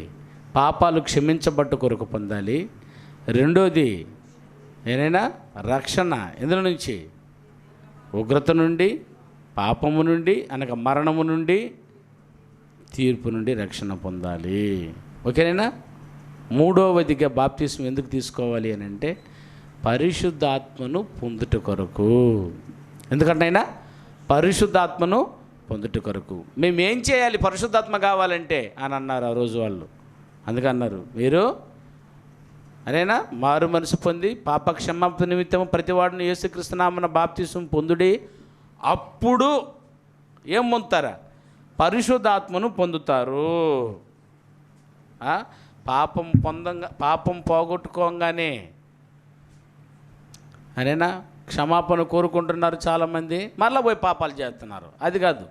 పాపాలు క్షమించబట్టు కొరకు పొందాలి. రెండోది ఏనైనా రక్షణ ఇందులో నుంచి, ఉగ్రత నుండి, పాపము నుండి అనగా మరణము నుండి, తీర్పు నుండి రక్షణ పొందాలి. ఓకేనా? మూడవదిగా బాప్తిసం ఎందుకు తీసుకోవాలి అని అంటే పరిశుద్ధాత్మను పొందుట కొరకు. ఎందుకంటే ఆయన పరిశుద్ధాత్మను పొందుట కొరకు. మేము ఏం చేయాలి పరిశుద్ధాత్మ కావాలంటే అని అన్నారు ఆ రోజు వాళ్ళు. అందుకన్నారు, మీరు అరేనా మారు మనసు పొంది పాప క్షమాపణ నిమిత్తము ప్రతివాడును యేసుక్రీస్తు నామమున బాప్తిసం పొందుడి, అప్పుడు ఏం పొందుతారా? పరిశుద్ధాత్మను పొందుతారు. పాపం పోగొట్టుకోగానే అరేనా క్షమాపణ కోరుకుంటున్నారు చాలామంది, మళ్ళీ పోయి పాపాలు చేస్తున్నారు. అది కాదు,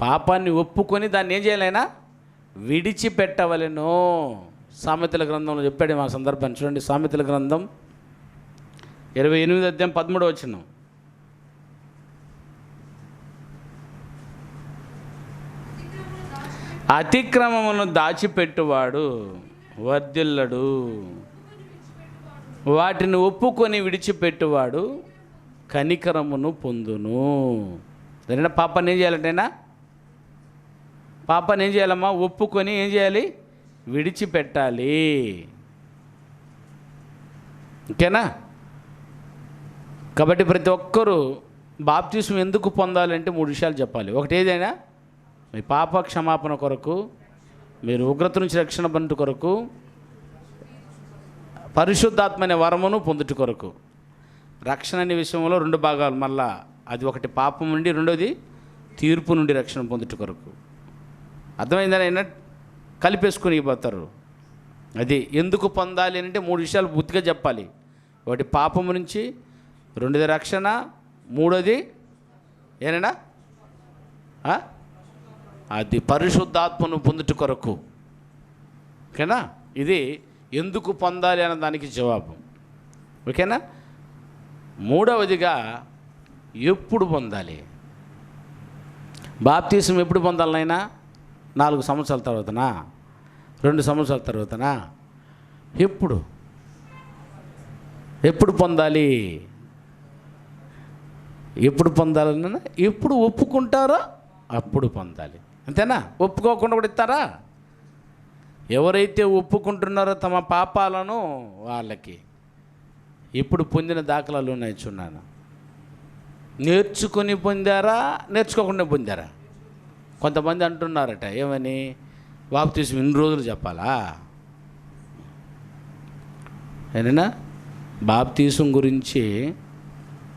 పాపాన్ని ఒప్పుకొని దాన్ని ఏం చేయాలైనా విడిచిపెట్టవలెను. సామెతల గ్రంథంలో చెప్పాడు మా సందర్భాన్ని చూడండి. సామెతల గ్రంథం 28:13 అతిక్రమమును దాచిపెట్టువాడు వర్ధిల్లడు, వాటిని ఒప్పుకొని విడిచిపెట్టువాడు కనికరమును పొందును. దాని పాపాన్ని ఏం చేయాలంటేనా? పాపాన్ని ఏం చేయాలమ్మా? ఒప్పుకొని ఏం చేయాలి? విడిచిపెట్టాలి. ఓకేనా? కాబట్టి ప్రతి ఒక్కరూ బాప్తిసం ఎందుకు పొందాలంటే 3 విషయాలు చెప్పాలి. ఒకటి ఏదైనా మీ పాప క్షమాపణ కొరకు, మీరు ఉగ్రత నుంచి రక్షణ పొందుట కొరకు, పరిశుద్ధాత్మ అనే వరమును పొందుట కొరకు. రక్షణ అనే విషయంలో 2 భాగాలు మళ్ళా. అది ఒకటి పాపం నుండి, రెండోది తీర్పు నుండి రక్షణ పొందుట కొరకు. అర్థమైందని అయినా కలిపేసుకుని పోతారు. అది ఎందుకు పొందాలి అంటే 3 విషయాలు పూర్తిగా చెప్పాలి. ఒకటి పాపము నుంచి, రెండోది రక్షణ, మూడోది ఏనైనా అది పరిశుద్ధాత్మను పొందుట కొరకు. ఓకేనా? ఇది ఎందుకు పొందాలి అన్న దానికి జవాబు. ఓకేనా? మూడవదిగా ఎప్పుడు పొందాలి? బాప్తీసం ఎప్పుడు పొందాలనైనా? 4 సంవత్సరాల తర్వాతనా? 2 సంవత్సరాల తర్వాతనా? ఎప్పుడు పొందాలి? ఎప్పుడు పొందాలన్నా ఎప్పుడు ఒప్పుకుంటారో అప్పుడు పొందాలి. అంతేనా? ఒప్పుకోకుండా కూడా ఇస్తారా? ఎవరైతే ఒప్పుకుంటున్నారో తమ పాపాలను వాళ్ళకి ఇప్పుడు పొందిన దాఖలాలు ఉన్నాయి. చూన్నాను. నేర్చుకుని పొందారా, నేర్చుకోకుండా పొందారా? కొంతమంది అంటున్నారట, ఏమని? బాప్తిసం ఇన్ని రోజులు చెప్పాలా? ఏనైనా బాప్తిసం గురించి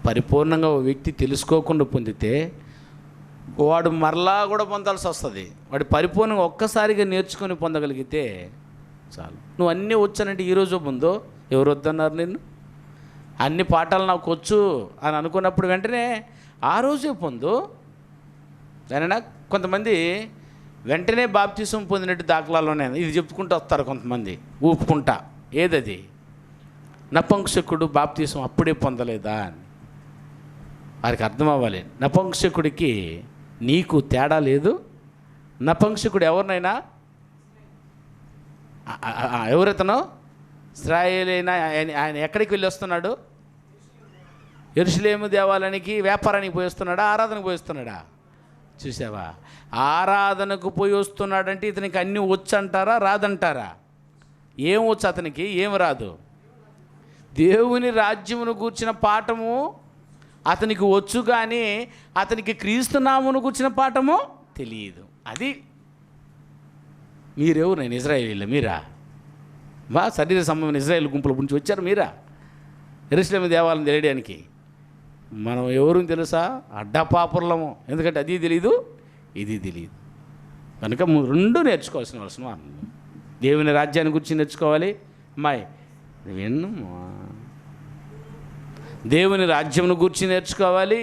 పరిపూర్ణంగా ఓ వ్యక్తి తెలుసుకోకుండా పొందితే వాడు మరలా కూడా పొందాల్సి వస్తుంది. వాడు పరిపూర్ణంగా ఒక్కసారిగా నేర్చుకొని పొందగలిగితే చాలు. నువ్వు అన్నీ వచ్చానంటే ఈరోజు పొందో, ఎవరు వద్దన్నారు నిన్ను? అన్ని పాఠాలు నాకు వచ్చు అని అనుకున్నప్పుడు వెంటనే ఆ రోజే పొందు. దానినా కొంతమంది వెంటనే బాప్తిసం పొందినట్టు దాఖలాల్లోనే ఇది చెప్పుకుంటూ వస్తారు కొంతమంది ఊపుకుంటా. ఏదది? నపుంసకుడు బాప్తిసం అప్పుడే పొందలేదా అని వారికి అర్థం అవ్వాలి. నపుంసకుడికి నీకు తేడా లేదు. నపుంసకుడు ఎవరినైనా, ఎవరైతేనో ఇశ్రాయేలైనా ఆయన ఎక్కడికి వెళ్ళి వస్తున్నాడు? యెరూషలేము దేవాలయానికి వ్యాపారానికి పోయి వస్తున్నాడా? ఆరాధనకు పోయి వస్తున్నాడా? చూసావా? ఆరాధనకు పోయి వస్తున్నాడంటే ఇతనికి అన్నీ వచ్చు అంటారా, రాదంటారా? ఏం వచ్చు అతనికి? ఏం రాదు? దేవుని రాజ్యమును గూర్చిన పాఠము అతనికి వచ్చు, కానీ అతనికి క్రీస్తునామమును గూర్చిన పాఠము తెలియదు. అది మీరెవరు? నేను ఇజ్రాయేలీలో మీరా? మా శరీర సంబంధమైన ఇజ్రాయేల్ గుంపుల గురించి వచ్చారు మీరా? యెరూషలేము దేవాలయం తెలియడానికి మనం ఎవరు తెలుసా? అడ్డపాపుర్లము. ఎందుకంటే అది తెలియదు, ఇది తెలియదు. కనుక 2 నేర్చుకోవాల్సిన అవసరం. దేవుని రాజ్యాన్ని గురించి నేర్చుకోవాలి. అమ్మాయి విన్ను, దేవుని రాజ్యమును గురించి నేర్చుకోవాలి,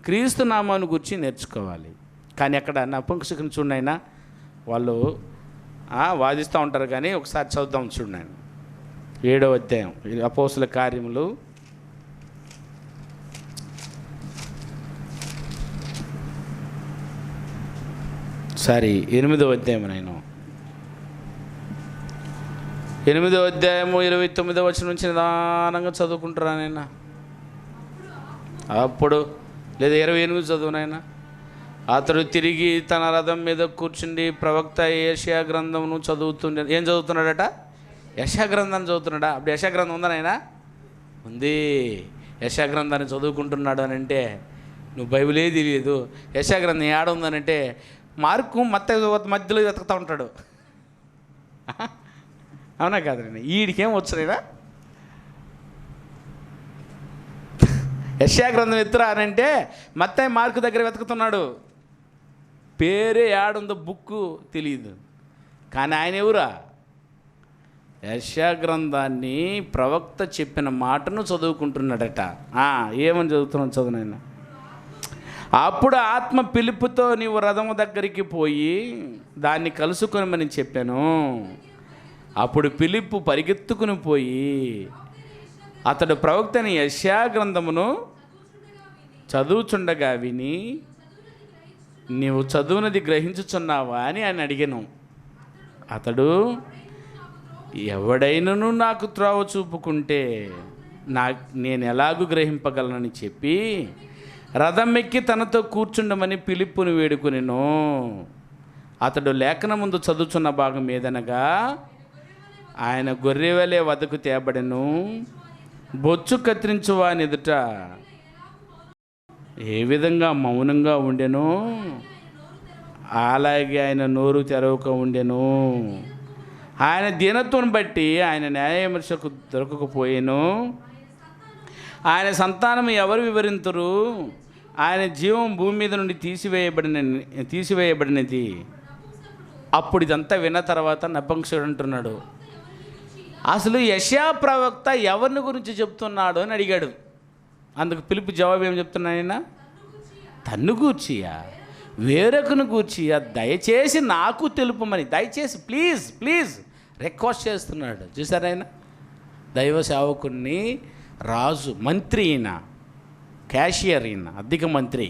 క్రీస్తు నామాన్ని గురించి నేర్చుకోవాలి. కానీ అక్కడ నపుంసకుని చూడనైనా వాళ్ళు వాదిస్తూ ఉంటారు. కానీ ఒకసారి చదువుతాం చూడండి. 7వ అధ్యాయం అపోస్తుల కార్యములు 8వ అధ్యాయం. నేను 8వ అధ్యాయము 29వ వచనం నుంచి నిదానంగా చదువుకుంటారా నాయన? అప్పుడు లేదా 28 చదువునైనా. అతడు తిరిగి తన రథం మీద కూర్చుండి ప్రవక్త యెషయా గ్రంథమును చదువుతుండే. ఏం చదువుతున్నాడట? యెషయా గ్రంథాన్ని చదువుతున్నాడా? అప్పుడు యెషయా గ్రంథం ఉందా నాయనా? ఉంది. యెషయా గ్రంథాన్ని చదువుకుంటున్నాడు అని అంటే నువ్వు బైబిలే తెలియదు. యెషయా గ్రంథం ఏడ ఉందనంటే మార్కు మత్తయి మధ్యలో వెతుకుతూ ఉంటాడు. అవునా కాదండి? వీడికేం వచ్చునైనా యెషయా గ్రంథం ఎత్తురా అని అంటే మత్తయి మార్కు దగ్గర వెతుకుతున్నాడు. పేరే ఏడుందో బుక్కు తెలియదు. కానీ ఆయన ఎవరా? యెషయా గ్రంథాన్ని ప్రవక్త చెప్పిన మాటను చదువుకుంటున్నాడట. ఏమని చదువుతున్నాడు? చదువునైనా. అప్పుడు ఆత్మ పిలుపుతో నీవు రథము దగ్గరికి పోయి దాన్ని కలుసుకొనమని చెప్పాను. అప్పుడు పిలుపు పరిగెత్తుకుని పోయి అతడు ప్రవక్తని యెషయా గ్రంథమును చదువుచుండగా విని నీవు చదువునది గ్రహించుచున్నావా అని ఆయన అడిగాను. అతడు ఎవడైనను నాకు త్రోవ చూపుకుంటే నేను ఎలాగూ గ్రహింపగలనని చెప్పి రథం ఎక్కి తనతో కూర్చుండమని పిలుపుని వేడుకొనెను. అతడు లేఖన ముందు చదువుచున్న భాగం ఏదనగా ఆయన గొర్రెవలే వద్దకు తేబడెను. బొచ్చు కత్తిరించు వాని ఎదుట ఏ విధంగా మౌనంగా ఉండెను అలాగే ఆయన నోరు తెరవక ఉండెను. ఆయన దీనత్వం బట్టి ఆయన న్యాయవిమర్శకు దొరకకపోయేను. ఆయన సంతానం ఎవరు వివరింతురు? ఆయన జీవం భూమి మీద నుండి తీసివేయబడినది. అప్పుడు ఇదంతా విన్న తర్వాత నపుంసకుడు అంటున్నాడు, అసలు యెషయా ప్రవక్త ఎవరిని గురించి చెప్తున్నాడు అని అడిగాడు. అందుకు పిలుపు జవాబు ఏం చెప్తున్నాయన? తన్ను గూర్చియా, వేరొకను గూర్చియా, దయచేసి నాకు తెలుపమని, దయచేసి ప్లీజ్ ప్లీజ్ రిక్వెస్ట్ చేస్తున్నాడు. చూసారా? ఆయన దైవ సేవకుని, రాజు, మంత్రి, అయిన క్యాషియర్, అయిన అధిక మంత్రి,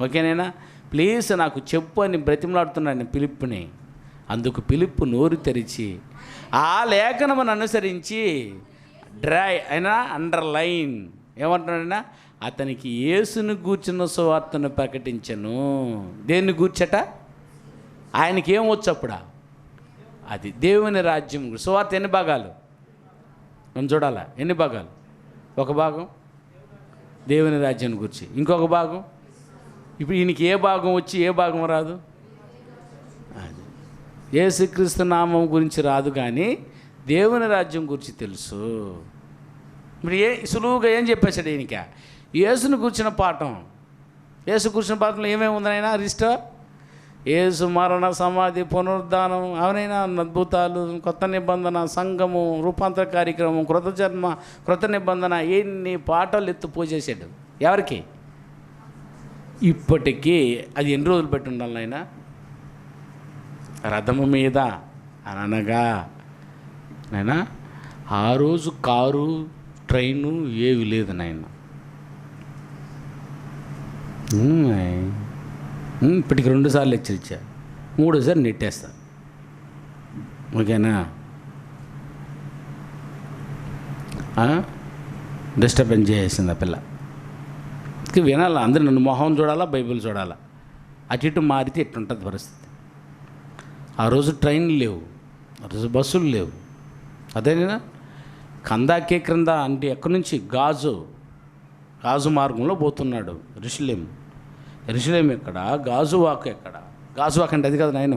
ఓకేనైనా ప్లీజ్ నాకు చెప్పు అని బ్రతిమలాడుతున్నాడు పిలుపుని. అందుకు పిలుపు నోరు తెరిచి ఆ లేఖనమును అనుసరించి అండర్లైన్ ఏమంటున్నాడైనా అతనికి యేసును గూర్చిన సువార్తను ప్రకటించను. దేన్ని గూర్చట? ఆయనకి ఏం వచ్చు అప్పుడా? అది దేవుని రాజ్యం. సువార్త ఎన్ని భాగాలు మనం చూడాలా? ఎన్ని భాగాలు? ఒక భాగం దేవుని రాజ్యాన్ని గురించి, ఇంకొక భాగం ఇప్పుడు ఈయనకి ఏ భాగం వచ్చి ఏ భాగం రాదు? అది యేసుక్రీస్తు నామం గురించి రాదు, కానీ దేవుని రాజ్యం గురించి తెలుసు. ఇప్పుడు సులువుగా ఏం చెప్పేశాడు ఈయనక? యేసును కూర్చున్న పాఠం. యేసు కూర్చున్న పాఠంలో ఏమేమి ఉందనైనా రిజిస్టర్? యేసు మరణ, సమాధి, పునరుద్ధానం, అవనైనా అద్భుతాలు, కొత్త నిబంధన, సంఘము, రూపాంతర కార్యక్రమం, కృత జన్మ, కృత నిబంధన, ఎన్ని పాఠాలు ఎత్తు పోసేసాడు. ఎవరికి? ఇప్పటికీ అది ఎన్ని రోజులు పెట్టి ఉండాలి నాయన? రథము మీద అనగా నాయన ఆ రోజు కారు, ట్రైను ఏవి లేదు నాయన. ఇప్పటికి 2 సార్లు హెచ్చరించా, 3సారి నెట్టేస్తా. ఓకేనా? డిస్టర్బెన్స్ చేసింది ఆ పిల్ల. వినాలా? అందరూ నన్ను మొహం చూడాలా, బైబిల్ చూడాలా. అటు ఇటు మారితే ఎట్టుంటుంది పరిస్థితి. ఆ రోజు ట్రైన్లు లేవు, ఆ రోజు బస్సులు లేవు. అదేనా కందాకే క్రింద అంటే ఎక్కడి నుంచి? గాజు మార్గంలో పోతున్నాడు. ఎరుషలేం ఎక్కడ? గాజువాక్ ఎక్కడ? గాజువాక్ అంటే అది కదా నాయన.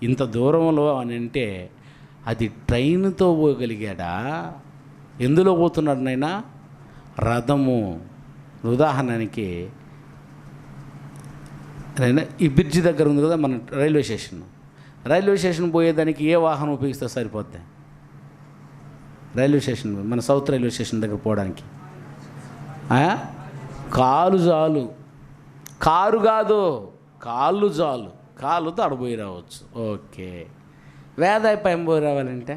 ఇంత దూరంలో అని అంటే అది ట్రైన్తో పోగలిగాడా? ఎందులో పోతున్నాడు నాయన? రథము. ఉదాహరణకి ఈ బ్రిడ్జి దగ్గర ఉంది కదా మన రైల్వే స్టేషన్ పోయేదానికి ఏ వాహనం ఉపయోగిస్తే సరిపోద్ది? రైల్వే స్టేషన్, మన సౌత్ రైల్వే స్టేషన్ దగ్గర పోవడానికి కాలు చాలు. కారు కాదు, కాళ్ళు చాలు. కాళ్ళతో అడబోయి రావచ్చు. ఓకే. వేదాయపాయం పోయి రావాలంటే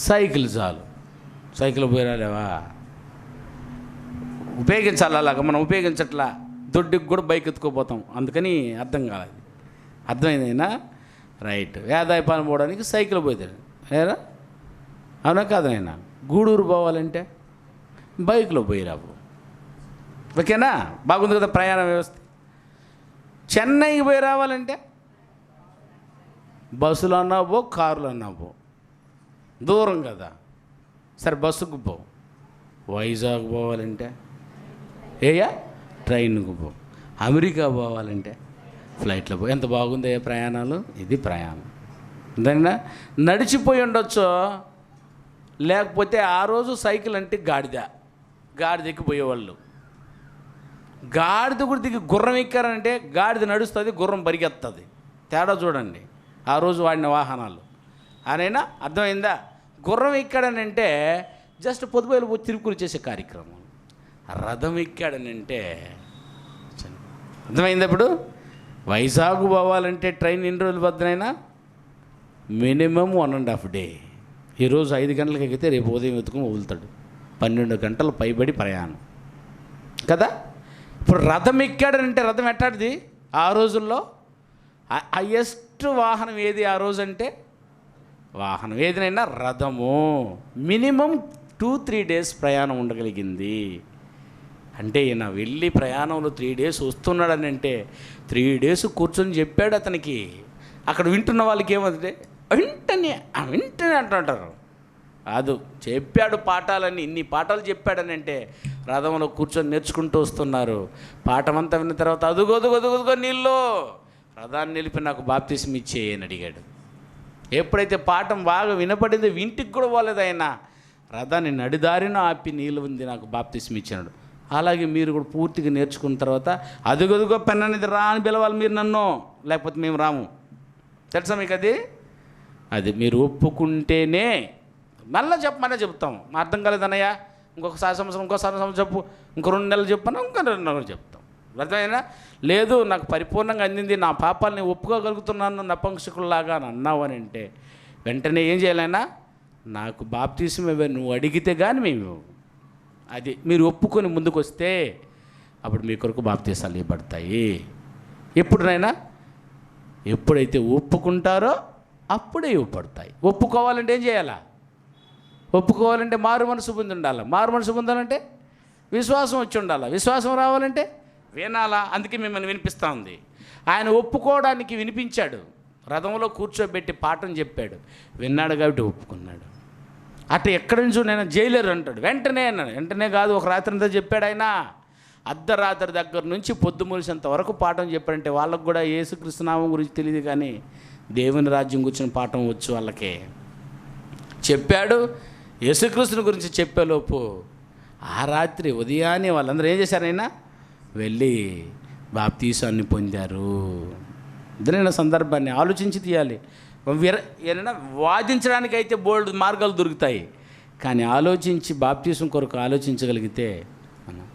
సైకిల్ చాలు. సైకిల్ పోయి రాలేవా? ఉపయోగించాలి. అలాగా మనం ఉపయోగించట్లా. దొడ్డికి కూడా బైక్ ఎత్తుకోపోతాం. అందుకని అర్థం కాలేదు. అర్థమైందైనా? రైట్. వేదాయపాలెం పోవడానికి సైకిల్ పోతాడు. ఏరా అవునా కాదనైనా? గూడూరు పోవాలంటే బైక్లో పోయి రావు. ఓకేనా? బాగుంది కదా ప్రయాణ వ్యవస్థ. చెన్నైకి పోయి రావాలంటే బస్సులో అన్నావో కారులో అన్నావో, దూరం కదా, సరే బస్సుకు పో. వైజాగ్ పోవాలంటే ట్రైన్కు పో. అమెరికా పోవాలంటే ఫ్లైట్లో పో. ఎంత బాగుంది ప్రయాణాలు. ఇది ప్రయాణం. దాన్ని నడిచిపోయి ఉండొచ్చు, లేకపోతే ఆ రోజు సైకిల్ అంటే గాడిదకి పోయేవాళ్ళు. గాడిద కూడా దిగి గుర్రం ఎక్కారంటే గాడిద నడుస్తుంది, గుర్రం పరిగెత్తుంది. తేడా చూడండి ఆ రోజు వాడిన వాహనాలు. అనైనా అర్థమైందా? గుర్రం ఎక్కాడనంటే జస్ట్ పొద్దుపోయి తిరుపులు చేసే కార్యక్రమం. రథం ఎక్కాడనంటే అర్థమైంది. ఇప్పుడు వైజాగ్ పోవాలంటే ట్రైన్ ఎన్ని రోజులు బద్దనైనా మినిమం 1.5 డే. ఈరోజు 5 గంటలకు ఎక్కితే రేపు ఉదయం ఎత్తుకుని వదులుతాడు. 12 గంటలు పైబడి ప్రయాణం కదా. ఇప్పుడు రథం ఎక్కాడనంటే రథం ఎట్టాడిది ఆ రోజుల్లో? హైయెస్ట్ వాహనం ఏది ఆ రోజు అంటే? వాహనం ఏదైనా రథము. మినిమం 2-3 డేస్ ప్రయాణం ఉండగలిగింది. అంటే ఈయన వెళ్ళి ప్రయాణంలో 3 డేస్ వస్తున్నాడని అంటే 3 డేస్ కూర్చొని చెప్పాడు అతనికి. అక్కడ వింటున్న వాళ్ళకి ఏమంటే వెంటనే అంటుంటారు. కాదు, చెప్పాడు పాఠాలని. ఇన్ని పాఠాలు చెప్పాడని అంటే రథంలో కూర్చొని నేర్చుకుంటూ వస్తున్నారు. పాఠమంతా విన్న తర్వాత అదుగో నీళ్ళు, రథాన్ని నిలిపి నాకు బాప్తిసం ఇచ్చేయని అడిగాడు. ఎప్పుడైతే పాఠం బాగా వినపడిందో ఇంటికి కూడా పోలేదు ఆయన. రథాన్ని నడిదారిన ఆపి నీళ్ళు ఉంది నాకు బాప్తిసం ఇచ్చినాడు. అలాగే మీరు కూడా పూర్తిగా నేర్చుకున్న తర్వాత అదుగో పెన్ అనేది రా అని పిలవాలి మీరు నన్ను, లేకపోతే మేము రాము. తెలుసా మీకు అది మీరు ఒప్పుకుంటేనే. మళ్ళీ చెప్పమనే చెప్తాం. మా అర్థం కాలేదన్నయ్య, ఇంకొకసారి సంవత్సరం చెప్పు, ఇంకో 2 నెలలు చెప్పను, ఇంకో 2 నెలలు చెప్తాం. అర్థమైనా? లేదు, నాకు పరిపూర్ణంగా అందింది, నా పాపాలని ఒప్పుకోగలుగుతున్నాను నపంసకుల్లాగా అని అన్నావు అని అంటే వెంటనే ఏం చేయాలైనా, నాకు బాప్తిసం ఇవ్వ, నువ్వు అడిగితే కానీ మేము అది మీరు ఒప్పుకొని ముందుకు వస్తే అప్పుడు మీ కొరకు బాప్తిసాలు ఇవ్వబడతాయి. ఎప్పుడునైనా ఎప్పుడైతే ఒప్పుకుంటారో అప్పుడే ఇవ్వబడతాయి. ఒప్పుకోవాలంటే ఏం చేయాలా? ఒప్పుకోవాలంటే మారు మనసు పొంది ఉండాలి. మారు మనసు పొందాలంటే విశ్వాసం వచ్చి ఉండాలి. విశ్వాసం రావాలంటే వినాలా. అందుకే మిమ్మల్ని వినిపిస్తూ ఉంది. ఆయన ఒప్పుకోవడానికి వినిపించాడు. రథంలో కూర్చోబెట్టి పాఠం చెప్పాడు. విన్నాడు కాబట్టి ఒప్పుకున్నాడు. అటు ఎక్కడి నుంచో నేను జైలర్ అంటాడు. వెంటనే అన్నాడు. వెంటనే కాదు, ఒక రాత్రి అంతా చెప్పాడు ఆయన. అర్ధరాత్రి దగ్గర నుంచి పొద్దు ములిసేంత వరకు పాఠం చెప్పాడంటే వాళ్ళకు కూడా యేసుక్రీస్తు నామం గురించి తెలియదు, కానీ దేవుని రాజ్యం గురించిన పాఠం వచ్చు వాళ్ళకే. చెప్పాడు. యేసుక్రీస్తుని గురించి చెప్పేలోపు ఆ రాత్రి ఉదయాన్నే వాళ్ళందరూ ఏం చేశారైనా వెళ్ళి బాప్తీసాన్ని పొందారు. ఇద్దరైన సందర్భాన్ని ఆలోచించి తీయాలి. ఏదైనా వాదించడానికి అయితే బోల్డ్ మార్గాలు దొరుకుతాయి, కానీ ఆలోచించి బాప్తీసం కొరకు ఆలోచించగలిగితే మనం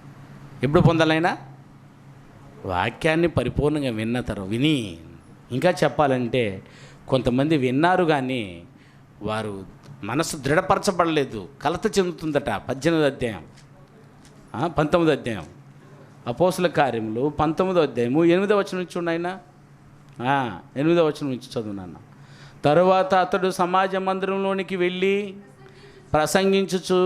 ఎప్పుడు పొందాలైనా వాక్యాన్ని పరిపూర్ణంగా విని ఇంకా చెప్పాలంటే కొంతమంది విన్నారు కానీ వారు మనసు దృఢపరచబడలేదు, కలత చెందుతుందట. 18వ అధ్యాయం 19వ అధ్యాయం అపోస్తుల కార్యములు 19వ అధ్యాయము 8వ వచనం నుంచి ఉన్నాయినా 8వ వచనం నుంచి చదువునాన్న. తరువాత అతడు సమాజ మందిరంలోనికి వెళ్ళి ప్రసంగించుచు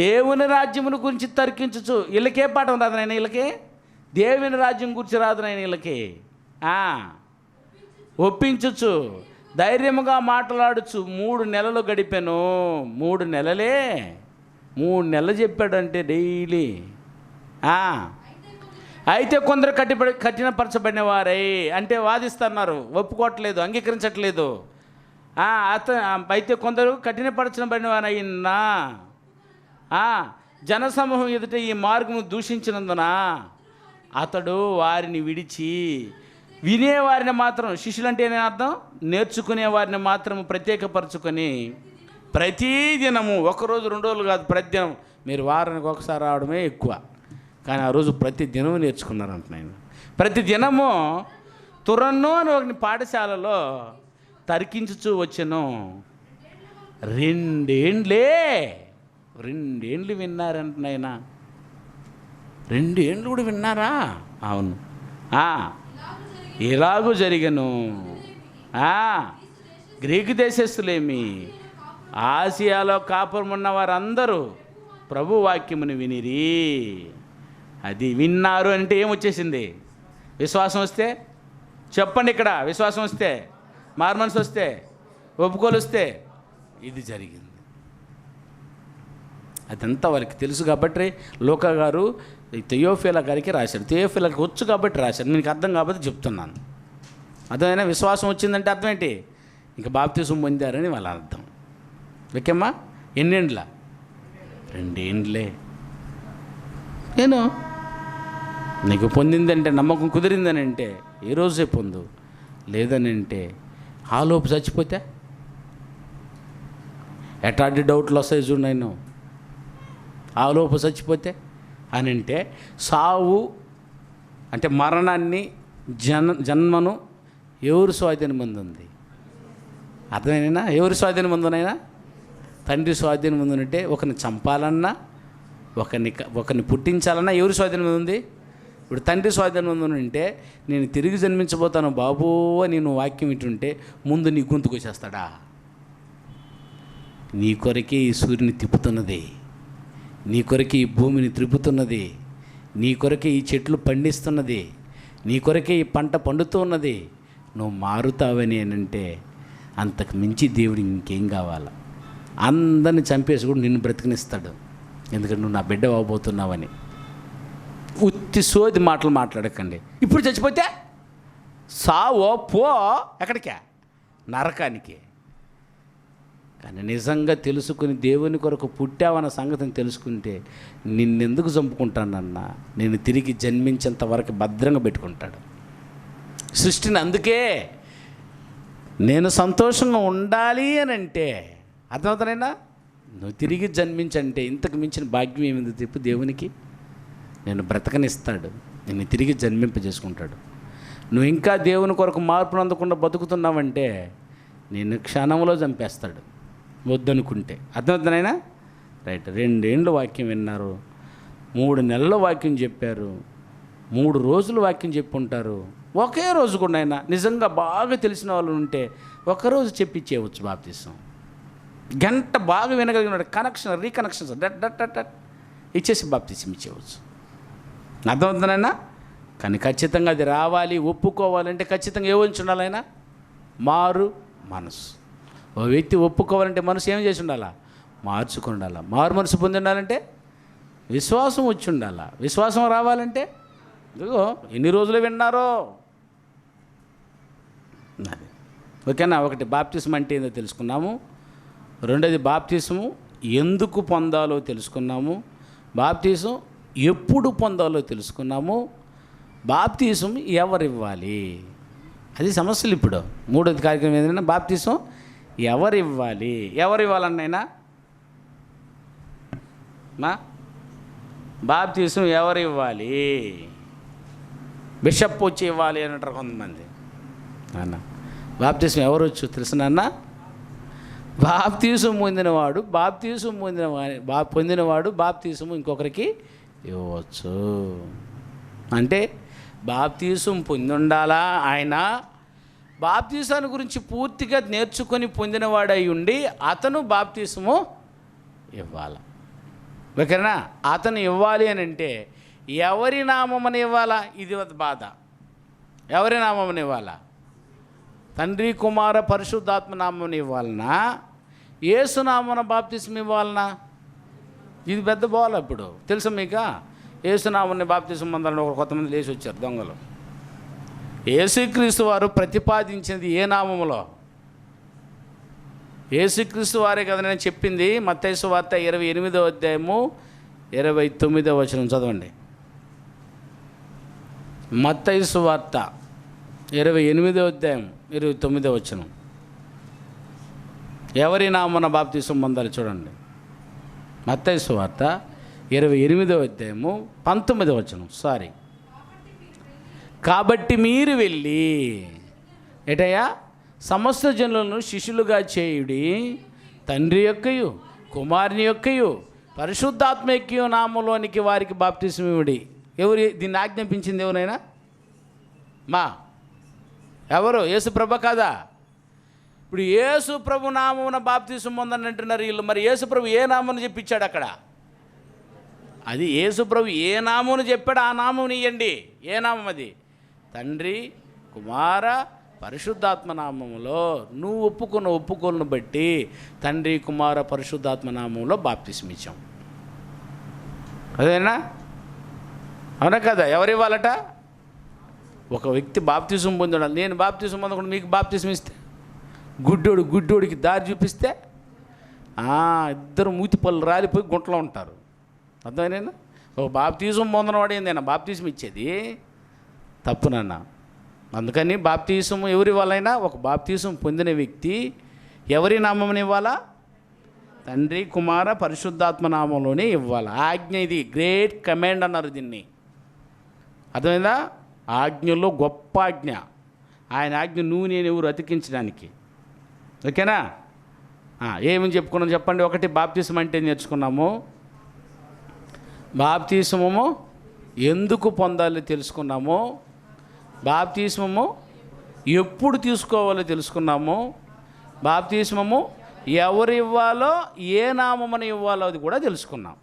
దేవుని రాజ్యమును గురించి తర్కించుచు. వీళ్ళకే పాఠం రాదు నాయన, వీళ్ళకే దేవుని రాజ్యం గురించి రాదు నాయన, వీళ్ళకి ఒప్పించుచు ధైర్యముగా మాట్లాడుచు 3 నెలలు గడిపాను. 3 నెలలే, 3 నెలలు చెప్పాడంటే డైలీ. అయితే కొందరు కఠినపరచబడిన వారై, అంటే వాదిస్తున్నారు, ఒప్పుకోవట్లేదు, అంగీకరించట్లేదు. అయితే కొందరు కఠినపరచబడిన వారైనా జనసమూహం ఎదుట ఈ మార్గము దూషించినందున అతడు వారిని విడిచి వినేవారిని మాత్రం, శిష్యులు అంటే ఏమైనా అర్థం, నేర్చుకునే వారిని మాత్రం ప్రత్యేకపరచుకొని ప్రతిదినము, 1 రోజు 2 రోజులు కాదు, ప్రతిదినం. మీరు వారానికి ఒకసారి రావడమే ఎక్కువ, కానీ ఆ రోజు ప్రతి దినం నేర్చుకున్నారంట నేను. ప్రతి దినము తురన్ను అని ఒక పాఠశాలలో తర్కించుచూ వచ్చాను. 2 ఏండ్లు విన్నారంట నాయన. 2 ఏండ్లు కూడా విన్నారా? అవును. ఇలాగూ జరిగను. గ్రీకు దేశస్తులేమి, ఆసియాలో కాపురం ఉన్న వారందరూ ప్రభు వాక్యమును వినిరి. అది విన్నారు అంటే ఏమొచ్చేసింది? విశ్వాసం వస్తే చెప్పండి. ఇక్కడ విశ్వాసం వస్తే మారు మనసు వస్తే, ఒప్పుకోలుస్తే ఇది జరిగింది. అదంతా వాళ్ళకి తెలుసు కాబట్టి లూకా గారు థెయోఫిలా గారికి రాశాడు. థెయోఫిలాకి వచ్చు కాబట్టి రాశాడు. మీకు అర్థం కాబట్టి చెప్తున్నాను. అర్థమైనా? విశ్వాసం వచ్చిందంటే అర్థం ఏంటి? ఇంక బాప్తిసం పొందారని వాళ్ళ అర్థం. ఓకేమ్మా? ఎన్నేండ్ల? 2 ఏండ్లే. నేను నీకు పొందిందంటే, నమ్మకం కుదిరిందని అంటే ఏ రోజే పొందు, లేదని అంటే ఆలోపు చచ్చిపోతే ఎట్లాంటి డౌట్లు వస్తాయి చూడు. నేను ఆలోపు చచ్చిపోతే అని అంటే, సావు అంటే మరణాన్ని, జన్మను ఎవరు స్వాధీనం ముందు ఉంది? అర్థమైనా? ఎవరు స్వాధీనం ముందునైనా? తండ్రి స్వాధీనం ముందునంటే ఒకరిని చంపాలన్నా, ఒకరిని పుట్టించాలన్నా ఎవరు స్వాధీనం ముందు ఉంది? ఇప్పుడు తండ్రి స్వాధీనం ముందుంటే, నేను తిరిగి జన్మించబోతాను బాబు అని నువ్వు వాక్యం ఇటుంటే ముందు నీ గొంతుకు వచ్చేస్తాడా? నీ కొరకే ఈ సూర్యుని తిప్పుతున్నది, నీ కొరకే ఈ భూమిని త్రిప్పుతున్నది, నీ కొరకే ఈ చెట్లు పండిస్తున్నది, నీ కొరకే ఈ పంట పండుతూ ఉన్నది. నువ్వు మారుతావని అంటే అంతకు మించి దేవుడు ఇంకేం కావాలా? అందరిని చంపేసి కూడా నిన్ను బ్రతికినిస్తాడు. ఎందుకంటే నువ్వు నా బిడ్డ అవ్వబోతున్నావని. ఉత్తి సోది మాటలు మాట్లాడకండి. ఇప్పుడు చచ్చిపోతే సావో పో, ఎక్కడికే? నరకానికి. కానీ నిజంగా తెలుసుకుని దేవుని కొరకు పుట్టావన్న సంగతిని తెలుసుకుంటే నిన్నెందుకు చంపుకుంటానన్నా, నేను తిరిగి జన్మించేంత వరకు భద్రంగా పెట్టుకుంటాడు సృష్టిని. అందుకే నేను సంతోషంగా ఉండాలి అని అంటే అర్థమవుతానైనా, నువ్వు తిరిగి జన్మించంటే ఇంతకు మించిన భాగ్యం ఏమింది చెప్పు దేవునికి? నేను బ్రతకనిస్తాడు, నిన్ను తిరిగి జన్మింపజేసుకుంటాడు. నువ్వు ఇంకా దేవుని కొరకు మార్పును అందకుండా బతుకుతున్నావంటే నిన్ను క్షణంలో చంపేస్తాడు వద్దనుకుంటే. అర్థమవుతుందనైనా? రైట్. 2 ఏండ్లు వాక్యం విన్నారు, 3 నెలల వాక్యం చెప్పారు, 3 రోజులు వాక్యం చెప్పుంటారు. ఒకే రోజు కూడా అయినా నిజంగా బాగా తెలిసిన వాళ్ళు ఉంటే ఒకరోజు చెప్పించేయవచ్చు బాప్తిసం. గంట బాగా వినగలిగిన కనెక్షన్, రీకనెక్షన్స్ డట్ ఇచ్చేసి బాప్తిసం ఇచ్చేయవచ్చు. అర్థమవుతుందనైనా? కానీ ఖచ్చితంగా అది రావాలి, ఒప్పుకోవాలంటే ఖచ్చితంగా ఏమొచ్చి ఉండాలైనా? మారు మనసు. ఓ వ్యక్తి ఒప్పుకోవాలంటే మనసు ఏం చేసి ఉండాలా? మార్చుకుని ఉండాలా. మారు మనసు పొంది ఉండాలంటే విశ్వాసం వచ్చి ఉండాలా. విశ్వాసం రావాలంటే ఇదిగో ఎన్ని రోజులు విన్నారో. ఓకేనా? ఒకటి బాప్తిసం అంటే ఏందో తెలుసుకున్నాము. రెండోది బాప్తిసము ఎందుకు పొందాలో తెలుసుకున్నాము. బాప్తిసం ఎప్పుడు పొందాలో తెలుసుకున్నాము. బాప్తిసం ఎవరివ్వాలి, అది సమస్యలు. ఇప్పుడు 3వ కార్యక్రమం ఏంటంటే బాప్తిసం ఎవరివ్వాలి. ఎవరివ్వాలన్నైనా బాప్తిసం ఎవరివ్వాలి? బిషప్ వచ్చి ఇవ్వాలి అని అంటారు కొంతమంది. అన్న బాప్తిసం ఎవరు వచ్చు తెలుసునన్న? బాప్తిసం పొందినవాడు బాప్తిసం ఇంకొకరికి ఇవ్వచ్చు. అంటే బాప్తిసం పొంది ఉండాలా. ఆయన బాప్తిసాన్ని గురించి పూర్తిగా నేర్చుకొని పొందినవాడై ఉండి అతను బాప్తిసము ఇవ్వాలి. ఓకేనా? అతను ఇవ్వాలి అని అంటే ఎవరి నామమని ఇవ్వాలా? ఇది బాధ. ఎవరి నామమని ఇవ్వాలా? తండ్రి కుమార పరిశుద్ధాత్మ నామని ఇవ్వాలనా? యేసు నామన బాప్తిసం ఇవ్వాలనా? ఇది పెద్ద బాల్. ఇప్పుడు తెలుసా మీకు? యేసు నామని బాప్తిసం పొందాలని ఒక కొంతమంది లేచి వచ్చారు దొంగలు. యేసుక్రీస్తు వారు ప్రతిపాదించినది ఏ నామములో? యేసుక్రీస్తు వారే కదా నేను చెప్పింది. మత్తయి సువార్త 28వ అధ్యాయము 29వ వచనం చదవండి. మత్తయి సువార్త 28వ అధ్యాయం 29వ వచనం. ఎవరి నామన బాప్తిసం పొందాలి చూడండి. మత్తయి సువార్త 28వ అధ్యాయము 19వ వచనం. కాబట్టి మీరు వెళ్ళి ఏటయ్యా సమస్త జనులను శిష్యులుగా చేయుడి, తండ్రి యొక్కయు కుమారుని యొక్కయు పరిశుద్ధాత్మ యొక్కయు నామములోనికి వారికి బాప్తిసం ఇవ్వడి. ఎవరు దీన్ని ఆజ్ఞాపించింది? ఎవరైనా ఎవరు? యేసు ప్రభు కాదా? ఇప్పుడు యేసు ప్రభు నామమున బాప్తిసం పొందని అంటున్నారు వీళ్ళు. మరి యేసు ప్రభు ఏ నామమును చెప్పించాడు అక్కడ? అది యేసు ప్రభు ఏ నామమును చెప్పాడు ఆ నామముని ఇవ్వండి. ఏ నామం అది? తండ్రి కుమార పరిశుద్ధాత్మ నామములో నువ్వు ఒప్పుకున్న ఒప్పుకోలను బట్టి తండ్రి కుమార పరిశుద్ధాత్మ నామంలో బాప్తిసం ఇచ్చాం. అదేనా? అవునా కదా? ఎవరివ్వాలట? ఒక వ్యక్తి బాప్తిసం పొందాడు. నేను బాప్తిసం పొందకుండా మీకు బాప్తిసం ఇస్తే, గుడ్డోడికి దారి చూపిస్తే ఇద్దరు మూతి పళ్ళు రాలిపోయి గుంటలో ఉంటారు. అర్థమైనా? ఒక బాప్తిసం పొందనవాడు ఏందైనా బాప్తిసం ఇచ్చేది తప్పునన్నా. అందుకని బాప్తిసం ఎవరి వాళ్ళైనా ఒక బాప్తిసం పొందిన వ్యక్తి ఎవరి నామముని ఇవ్వాలా? తండ్రి కుమార పరిశుద్ధాత్మ నామంలోనే ఇవ్వాలి. ఆజ్ఞ, ఇది గ్రేట్ కమాండ్ అన్నారు దీన్ని. అర్థమైందా? ఆజ్ఞలో గొప్ప ఆజ్ఞ. ఆయన ఆజ్ఞ నువ్వు నేను ఎవరు అతికించడానికి. ఓకేనా? ఏమని చెప్పుకున్నాం చెప్పండి. ఒకటి, బాప్తిసం అంటే నేర్చుకున్నాము. బాప్తిసము ఎందుకు పొందాలో తెలుసుకున్నాము. బాప్తిస్మము ఎప్పుడు తీసుకోవాలో తెలుసుకున్నాము. బాప్తిస్మము ఎవరు ఇవ్వాలో, ఏ నామమును ఇవ్వాలో అది కూడా తెలుసుకున్నాం.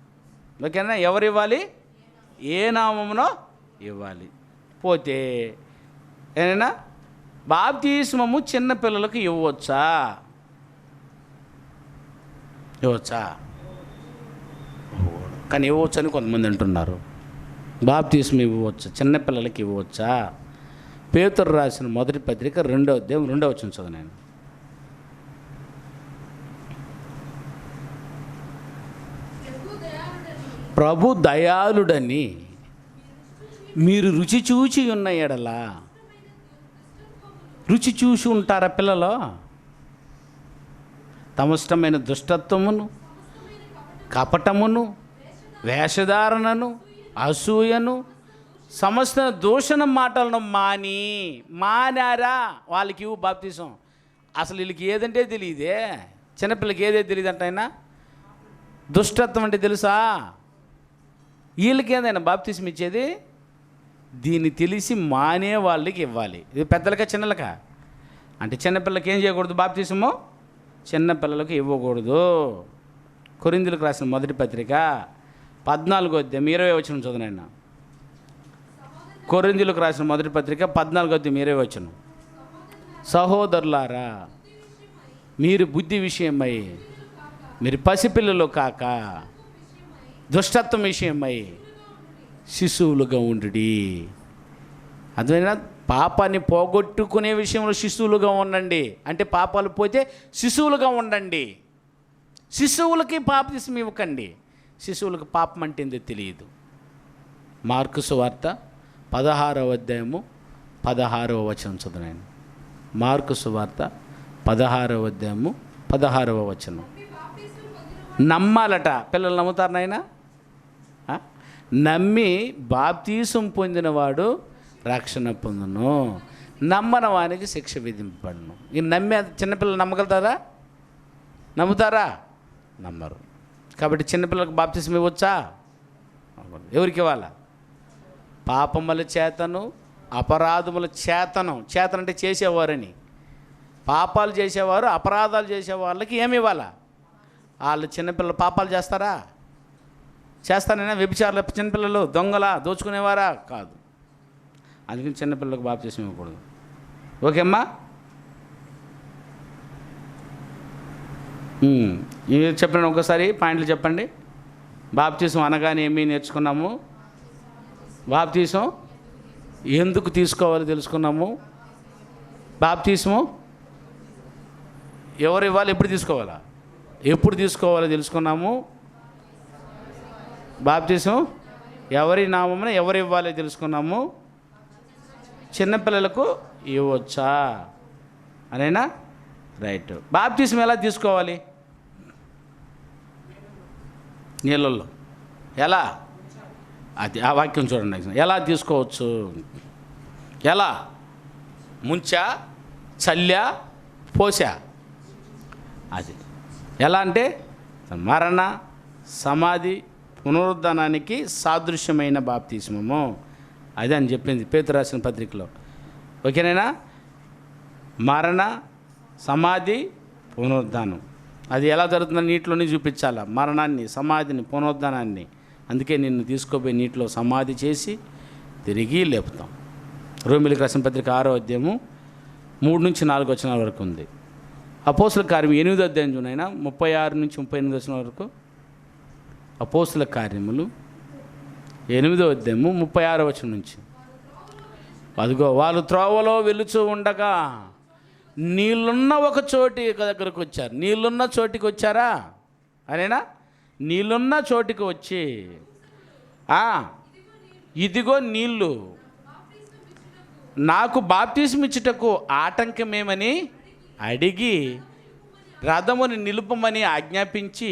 ఓకేనా? ఎవరు ఇవ్వాలి, ఏ నామమునో ఇవ్వాలి. పోతే ఏమైనా బాప్తిస్మము చిన్నపిల్లలకు ఇవ్వచ్చా? కానీ ఇవ్వచ్చు అని కొంతమంది అంటున్నారు. బాప్తిస్మం ఇవ్వచ్చా, చిన్నపిల్లలకి ఇవ్వచ్చా? పేతురు రాసిన మొదటి పత్రిక 2వ అధ్యాయం 2వ వచనం చదువు. నేను ప్రభు దయాళుడని మీరు రుచి చూచి ఉన్న ఎడలా. రుచి చూసి ఉంటారా పిల్లలు? తమిష్టమైన దుష్టత్వమును, కపటమును, వేషధారణను, అసూయను, సమస్త దూషణ మాటలను మానారా. వాళ్ళకి ఇవ్వు బాప్తిసం. అసలు వీళ్ళకి ఏదంటే తెలియదే. చిన్నపిల్లకి ఏదే తెలియదు అంట. ఆయన దుష్టత్వం అంటే తెలుసా? వీళ్ళకి ఏదైనా బాప్తిసం ఇచ్చేది? దీన్ని తెలిసి మానే వాళ్ళకి ఇవ్వాలి. ఇది పెద్దలకా చిన్నలకా? అంటే చిన్నపిల్లలకి ఏం చేయకూడదు బాప్తిసము? చిన్నపిల్లలకు ఇవ్వకూడదు. కొరింథీయులకు రాసిన మొదటి పత్రిక 14వ అధ్యాయం 20వ వచనం చదువునైనా. కొరింథీయులకు రాసిన మొదటి పత్రిక 14వ అధ్యాయం 20వ వచనం. సహోదరులారా, మీరు బుద్ధి విషయమై, మీరు పసిపిల్లలు కాక దుష్టత్వం విషయమై శిశువులుగా ఉండుడి. అదేనా? పాపాన్ని పోగొట్టుకునే విషయంలో శిశువులుగా ఉండండి. అంటే పాపాలు పోతే శిశువులుగా ఉండండి. శిశువులకి బాప్తిసం ఇవ్వకండి. శిశువులకు పాపం అంటే ఏందో తెలియదు. మార్కు సువార్త 16వ అధ్యాయము 16వ వచనం చదువునాను. మార్కు సువార్త 16వ అధ్యాయము 16వ వచనం. నమ్మాలట. పిల్లలు నమ్ముతారు నాయన? నమ్మి బాప్తీసం పొందినవాడు రక్షణ పొందును, నమ్మని వానికి శిక్ష విధింపబడును. ఈ నమ్మే చిన్నపిల్లలు నమ్మగలుగుతారా? నమ్ముతారా? నమ్మరు. కాబట్టి చిన్నపిల్లలకు బాప్తిసం ఇవ్వచ్చా? ఎవరికి ఇవ్వాలా? పాపముల చేతను అపరాధముల చేతను. చేతన అంటే చేసేవారని. పాపాలు చేసేవారు, అపరాధాలు చేసే వాళ్ళకి ఏమి ఇవ్వాలా? వాళ్ళు చిన్నపిల్లలు పాపాలు చేస్తారా? చేస్తానైనా? వ్యభిచారులు చిన్నపిల్లలు దొంగలా, దోచుకునేవారా? కాదు. అందుకని చిన్నపిల్లలకు బాప్తిసం ఇవ్వకూడదు. ఓకే అమ్మా? చెప్పండి ఒకసారి పాయింట్లు చెప్పండి. బాప్తిసం అనగానే ఏమీ నేర్చుకున్నాము. బాప్తిసం ఎందుకు తీసుకోవాలో తెలుసుకున్నాము. బాప్తిసము ఎవరు ఇవ్వాలి, ఎప్పుడు తీసుకోవాలా, ఎప్పుడు తీసుకోవాలో తెలుసుకున్నాము. బాప్తిసం ఎవరి నామమున ఎవరు ఇవ్వాలో తెలుసుకున్నాము. చిన్నపిల్లలకు ఇవ్వచ్చా అనేనా? రైట్. బాప్తిసం ఎలా తీసుకోవాలి? నీళ్ళల్లో. ఎలా? అది ఆ వాక్యం చూడండి. ఎలా తీసుకోవచ్చు? ఎలా? ముంచా, చల్లా, పోసా? అది ఎలా అంటే మరణ, సమాధి, పునరుద్ధానానికి సాదృశ్యమైన బాప్తిస్మము. అదే అని చెప్పింది పేతురు రాసిన పత్రికలో. ఓకేనేనా? మరణ, సమాధి, పునరుద్ధానం. అది ఎలా జరుగుతుందో నీటిలోనే చూపించాలా. మరణాన్ని, సమాధిని, పునరుద్ధానాన్ని. అందుకే నిన్ను తీసుకోపోయి నీటిలో సమాధి చేసి తిరిగి లేపుతాం. రోమిలికి రాసిన పత్రిక 6వ అధ్యాయము 3-4 వరకు ఉంది. అపోస్తుల కార్యం 8వ అధ్యాయం చూడైనా 36-38 వచనం వరకు. అపోస్తుల కార్యములు 8వ అధ్యాయము 36 వచనం నుంచి. అదిగో వాళ్ళు త్రోవలో వెలుచు ఉండగా నీళ్ళున్న ఒక చోటి దగ్గరకు వచ్చారు. నీళ్ళున్న చోటికి వచ్చారా అనేనా? నీళ్ళున్న చోటికి వచ్చి ఇదిగో నీళ్ళు, నాకు బాప్తిస్మం ఇచ్చుటకు ఆటంకమేమని అడిగి రథముని నిలుపమని ఆజ్ఞాపించి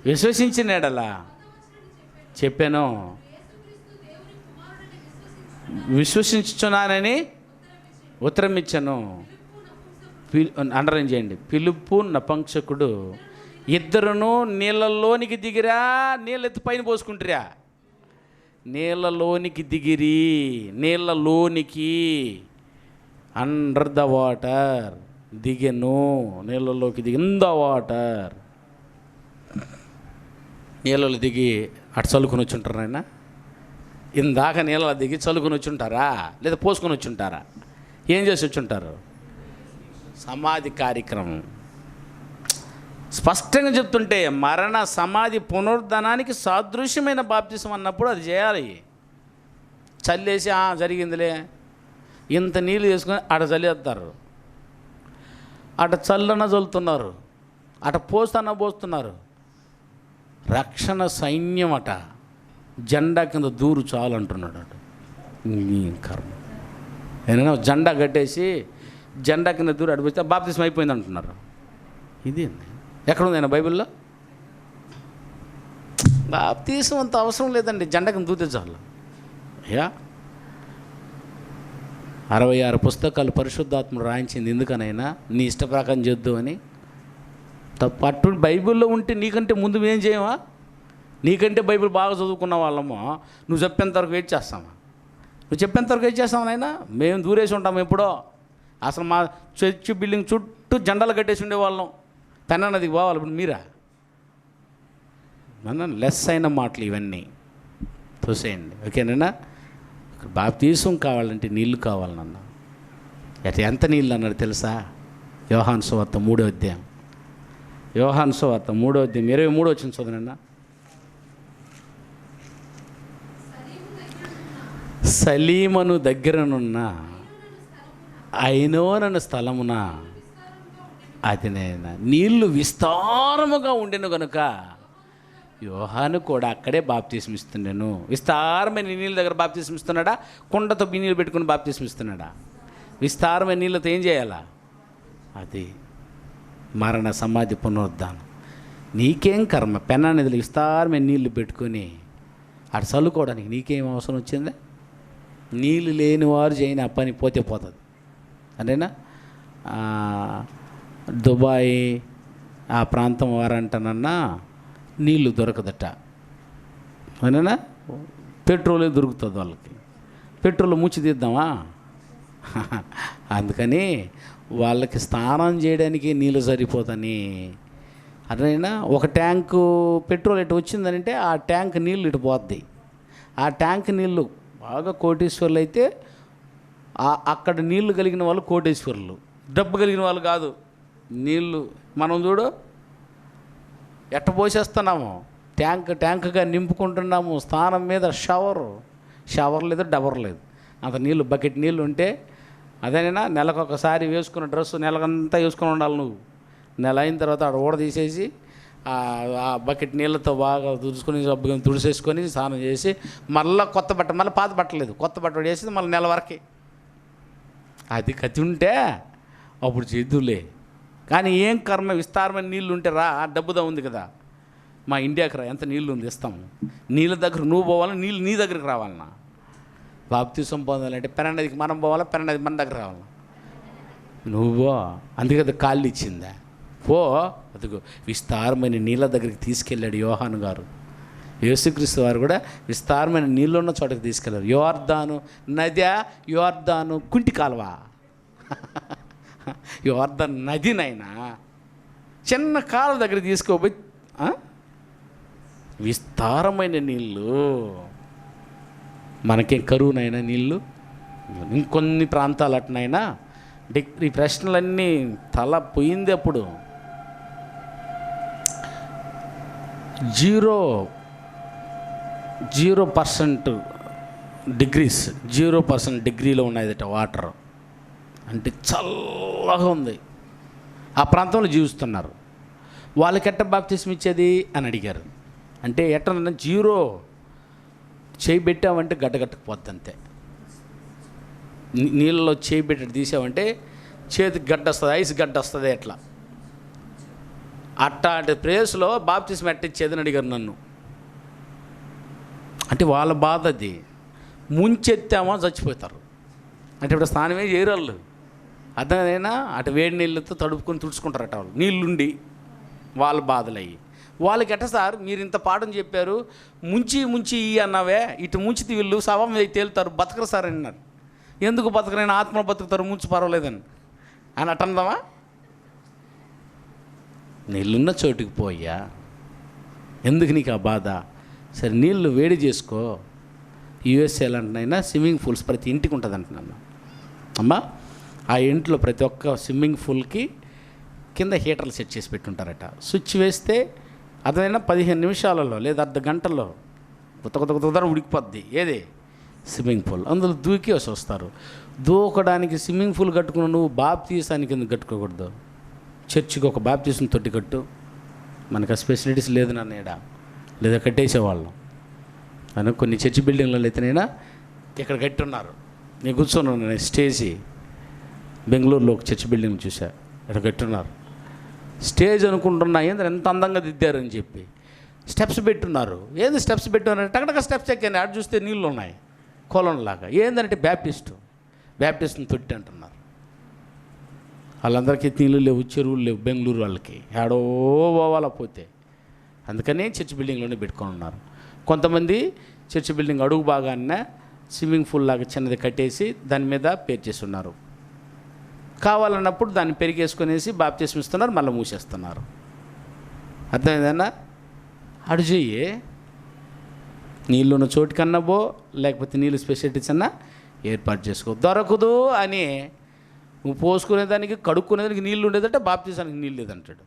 విశ్వసించినాడలా చెప్పాను. విశ్వసించుచున్నానని ఉత్తరం ఇచ్చాను. అండర్లైన్ చేయండి. ఫిలిప్పు నపుంసకుడు ఇద్దరును నీళ్ళలోనికి దిగిరా, నీళ్ళెత్తి పైన పోసుకుంటారా, నీళ్ళలోనికి దిగిరి, నీళ్ళలోనికి అండర్ ద వాటర్ దిగెను, నీళ్ళలోకి దిగి ఇన్ ద వాటర్, నీళ్ళలో దిగి అటు చల్లుకొని వచ్చుంటారు. ఆయన ఇందాక నీళ్ళలో దిగి చల్లుకొని వచ్చుంటారా లేదా పోసుకొని వచ్చుంటారా? ఏం చేసి వచ్చుంటారు? సమాధి కార్యక్రమం స్పష్టంగా చెప్తుంటే మరణ సమాధి పునరుద్ధానానికి సాదృశ్యమైన బాప్తిసం అన్నప్పుడు అది చేయాలి. చల్లేసి జరిగిందిలే ఇంత నీళ్ళు చేసుకొని అట చల్లేస్తారు, అట చల్లన చల్లుతున్నారు, అట పోస్తన్న పోస్తున్నారు. రక్షణ సైన్యం అట జెండా కింద దూరు చాలు అంటున్నాడు. అట కర్మ ఏదైనా జెండా కట్టేసి జెండా కింద దూరు అడిగితే బాప్తిసం అయిపోయింది అంటున్నారు. ఇది ఎక్కడుంది ఆయన బైబిల్లో? బాప్తిసం అంత అవసరం లేదండి, జెండా కింద దూతే చాలు. 66 పుస్తకాలు పరిశుద్ధాత్ముడు రాయించింది ఎందుకనైనా? నీ ఇష్ట ప్రకారం చేద్దు అని. తప్ప అటు బైబిల్లో ఉంటే నీకంటే ముందు ఏం చేయమా? నీకంటే బైబిల్ బాగా చదువుకున్న వాళ్ళమో నువ్వు చెప్పేంతవరకు వెయిట్ చేస్తామా? నువ్వు చెప్పేంతవరకు వెయిట్ చేస్తామా నాయనా? మేము దూరేసి ఉంటాము ఎప్పుడో. అసలు మా చర్చి బిల్డింగ్ చుట్టూ జెండాలు కట్టేసి ఉండేవాళ్ళం. పెన్నా నదికి పోవాలి. ఇప్పుడు మీరా? లెస్ అయిన మాటలు ఇవన్నీ చూసేయండి, ఓకేనా? బాప్తిసం కావాలంటే నీళ్లు కావాలన్న. ఎంత నీళ్ళు అన్నాడు తెలుసా? యోహాను సువార్త 3వ అధ్యాయం. యోహాను సువార్త 3వ అధ్యాయం 23 వచ్చిన చదవనన్నా. సలీమను దగ్గరనున్న ఐనోనను స్థలమున అది నేను నీళ్లు విస్తారముగా ఉండెను కనుక యోహాను కూడా అక్కడే బాప్తిసం ఇస్తున్నాను. విస్తారమైన నీళ్ళ దగ్గర బాప్తిసం ఇస్తున్నాడా? కుండతో బిన్నీళ్ళు పెట్టుకుని బాప్తిసం ఇస్తున్నాడా? విస్తారమైన నీళ్ళతో ఏం చేయాలా? అది మరణ సమాధి పునరుద్ధానం. నీకేం కర్మ? పెన్నా నదిలో విస్తారమైన నీళ్లు పెట్టుకొని అటు చల్లుకోవడానికి నీకేం అవసరం వచ్చిందా? నీళ్ళు లేని వారు చేయని ఆ పని పోతే పోతుంది. అంతేనా? దుబాయ్ ఆ ప్రాంతం వారంటనన్నా నీళ్ళు దొరకదట. అవునా? పెట్రోలే దొరుకుతుంది వాళ్ళకి. పెట్రోల్ ముచ్చి తీద్దామా? అందుకని వాళ్ళకి స్నానం చేయడానికి నీళ్ళు సరిపోతని అదైనా ఒక ట్యాంకు పెట్రోల్ ఇటు వచ్చిందంటే ఆ ట్యాంక్ నీళ్ళు ఇటు పోద్ది. ఆ ట్యాంక్ నీళ్ళు బాగా కోటీశ్వర్లు అయితే అక్కడ నీళ్లు కలిగిన వాళ్ళు కోటీశ్వరులు, డబ్బు కలిగిన వాళ్ళు కాదు. నీళ్ళు మనం చూడు ఎట్ట పోసేస్తున్నాము, ట్యాంకుగా నింపుకుంటున్నాము. స్నానం మీద షవర్ లేదు, డబర్ లేదు. అంత నీళ్ళు బకెట్ నీళ్ళు ఉంటే అదేనైనా నెలకొకసారి వేసుకున్న డ్రెస్సు నెలకంతా వేసుకొని ఉండాలి. నువ్వు నెల అయిన తర్వాత ఆడ ఊడ తీసేసి ఆ బకెట్ నీళ్ళతో బాగా తుడిసేసుకొని స్నానం చేసి మళ్ళీ కొత్త బట్ట, మళ్ళీ పాత బట్టలేదు, కొత్త బట్ట వేసి మళ్ళీ నెల వరకే. అది కత్తి ఉంటే అప్పుడు చేద్దులే. కానీ ఏం కర్మ? విస్తారమైన నీళ్ళు ఉంటే రా, డబ్బుదా ఉంది కదా, మా ఇండియాకి రా, ఎంత నీళ్ళు ఉంది ఇస్తాము. నీళ్ళ దగ్గర నువ్వు పోవాలా, నీళ్ళు నీ దగ్గరికి రావాలన్నా? బాప్తిసం పొందాలంటే పెన్నదికి మనం పోవాలా, పెన్నది మన దగ్గర రావాలా? నువ్వు అందుకది కాళ్ళు ఇచ్చిందా? పో, అదిగో విస్తారమైన నీళ్ళ దగ్గరికి తీసుకెళ్ళాడు యోహాను గారు. యేసుక్రీస్తు వారు కూడా విస్తారమైన నీళ్ళు ఉన్న చోటకి తీసుకెళ్ళారు. యోర్దాను నది, యోర్దాను కుంటి కాలువ, యోర్దాను నదినైనా చిన్న కాలువ దగ్గర తీసుకోపోయి విస్తారమైన నీళ్ళు మనకేం కరువునైనా నీళ్ళు, ఇంకొన్ని ప్రాంతాలు అట్నైనా ఈ ప్రశ్నలన్నీ తల పోయింది. అప్పుడు 0% డిగ్రీస్, 0% డిగ్రీలో ఉన్నాయట వాటర్. అంటే చల్లగా ఉంది. ఆ ప్రాంతంలో జీవిస్తున్నారు. వాళ్ళకి ఎట్ట బాప్తిస్మం ఇచ్చేది అని అడిగారు. అంటే ఎట్టనన్నా 0 చేయి పెట్టామంటే గడ్డగట్టకపోద్ది అంతే. నీళ్ళలో చేయి పెట్టి తీసామంటే చేతికి గడ్డ వస్తుంది, ఐస్ గడ్డ వస్తుంది. ఎట్లా అట్లాంటి ప్లేస్లో బాప్తిస్మం ఎట్ట ఇచ్చేదని అడిగారు నన్ను. అంటే వాళ్ళ బాధ అది. ముంచెత్తామో చచ్చిపోతారు. అంటే ఇప్పుడు స్నానమే చేయరు వాళ్ళు. అదనైనా అటు వేడి నీళ్ళతో తడుపుకొని తుడుచుకుంటారట వాళ్ళు, నీళ్ళుండి. వాళ్ళ బాధలు అయ్యి వాళ్ళకి ఎట్ట సార్ మీరు ఇంత పాఠం చెప్పారు, ముంచి అన్నావే, ఇటు ముంచితే వీళ్ళు శవం మీద తేలుతారు, బతకరు సార్ అన్నారు. ఎందుకు బతకరైనా ఆత్మ బతుకుతారు, ముంచి పర్వాలేదని అని అట్టందామా? నీళ్ళున్న చోటుకి పోయా, ఎందుకు నీకు ఆ బాధ? సరే నీళ్ళు వేడి చేసుకో. యూఎస్ఏలో అంటున్నాయినా స్విమ్మింగ్ పూల్స్ ప్రతి ఇంటికి ఉంటుంది అంటున్నాను అమ్మా. ఆ ఇంట్లో ప్రతి ఒక్క స్విమ్మింగ్ పూల్కి కింద హీటర్లు సెట్ చేసి పెట్టుంటారట. స్విచ్ వేస్తే అదైనా 15 నిమిషాలలో లేదా అర్ధ గంటల్లో కొత్త ఉడికిపోద్ది. ఏది? Swimming pool. అందులో దూకి వస్తారు. దూకడానికి స్విమ్మింగ్ పూల్ కట్టుకున్న నువ్వు బాప్తీసానికి ఎందుకు కట్టుకోకూడదు? చర్చికి ఒక బాప్తీసం తొట్టి కట్టు. మనకు ఆ ఫెసిలిటీస్ లేదు నాన్న, లేదా కట్టేసేవాళ్ళం అని. కొన్ని చర్చి బిల్డింగ్లలో అయితేనైనా ఇక్కడ కట్టున్నారు. నేను కూర్చొని స్టేజీ బెంగళూరులో ఒక చర్చి బిల్డింగ్ చూసా, ఇక్కడ కట్టున్నారు. స్టేజ్ అనుకుంటున్నా ఏంటంటే ఎంత అందంగా దిద్దారని చెప్పి స్టెప్స్ పెట్టున్నారు. ఏంది స్టెప్స్ పెట్టున్నారు? టకటక స్టెప్స్ ఎక్కాను. ఆడ చూస్తే నీళ్ళు ఉన్నాయి కొలంలాగా. ఏంటంటే బ్యాప్టిస్ట్ని తొట్టి అంటున్నారు. వాళ్ళందరికీ నీళ్ళు లేవు, చెరువులు లేవు బెంగళూరు వాళ్ళకి. ఏడో పోవాలా పోతే. అందుకనే చర్చ్ బిల్డింగ్లోనే పెట్టుకొని ఉన్నారు. కొంతమంది చర్చ్ బిల్డింగ్ అడుగు బాగానే స్విమ్మింగ్ పూల్ లాగా చిన్నది కట్టేసి దాని మీద పేర్చేసి ఉన్నారు. కావాలన్నప్పుడు దాన్ని పెరిగేసుకునేసి బాప్తిస్మం ఇస్తున్నారు, మళ్ళీ మూసేస్తున్నారు. అర్థమైందన్నా? అడు చెయ్యి. నీళ్ళున్న చోటుకన్నా పో, లేకపోతే నీళ్ళు స్పెషాలిటీస్ అన్నా ఏర్పాటు చేసుకో. దొరకదు అని నువ్వు పోసుకునేదానికి కడుక్కునేదానికి నీళ్ళు ఉండేదంటే బాప్తిసానికి నీళ్ళు లేదంటాడు.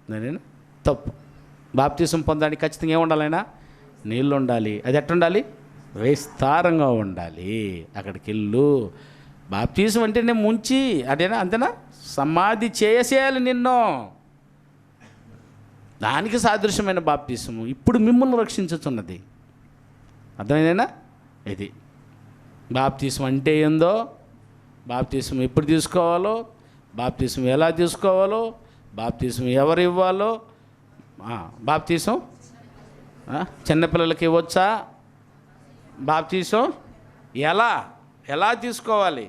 నేనేనా? తప్పు. బాప్తిసం పొందడానికి ఖచ్చితంగా ఏముండాలైనా నీళ్ళు ఉండాలి. అది ఎట్ట ఉండాలి? విస్తారంగా ఉండాలి. అక్కడికి వెళ్ళు. బాప్తిసం అంటే నేను ముంచి అదేనా, అంతేనా? సమాధి చేసేయాలి నిన్ను. దానికి సాదృశ్యమైన బాప్తిసము ఇప్పుడు మిమ్మల్ని రక్షించుతున్నది. అర్థమైందేనా? ఇది బాప్తిసం అంటే ఏందో, బాప్తిసం ఎప్పుడు తీసుకోవాలో, బాప్తిసం ఎలా తీసుకోవాలో, బాప్తిసం ఎవరు ఇవ్వాలో. బాప్తిసం చిన్నపిల్లలకి ఇవ్వచ్చా? బాప్తిసం ఎలా తీసుకోవాలి?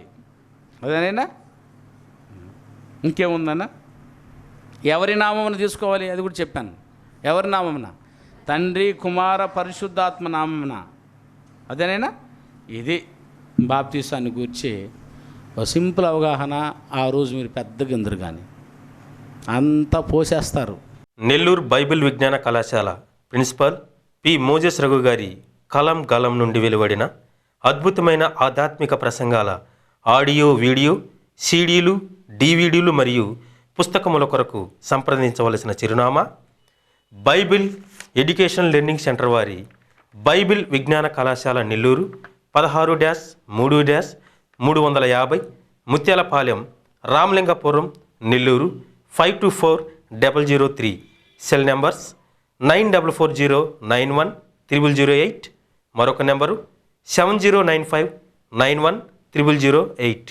అదేనైనా? ఇంకేముందన్నా? ఎవరి నామమున తీసుకోవాలి అది కూడా చెప్పాను. ఎవరి నామమున? తండ్రి, కుమార, పరిశుద్ధాత్మ నామమున. అదేనైనా? ఇది బాప్తిసాన్ని గురించి ఒక సింపుల్ అవగాహన. ఆ రోజు మీరు పెద్దగా ఎందురు కానీ అంతా పోసేస్తారు. నెల్లూరు బైబిల్ విజ్ఞాన కళాశాల ప్రిన్సిపల్ పి మోజెస్ రఘు గారి కలం గలం నుండి వెలువడిన అద్భుతమైన ఆధ్యాత్మిక ప్రసంగాల ఆడియో, వీడియో, సీడీలు, డివిడీలు మరియు పుస్తకముల కొరకు సంప్రదించవలసిన చిరునామా బైబిల్ ఎడ్యుకేషన్ లెర్నింగ్ సెంటర్ వారి బైబిల్ విజ్ఞాన కళాశాల నెల్లూరు 16-3-350 ముత్యాలపాలెం, రామలింగపురం, నెల్లూరు 524003. Cell numbers 9440910008. మరొక నెంబరు 7095910008.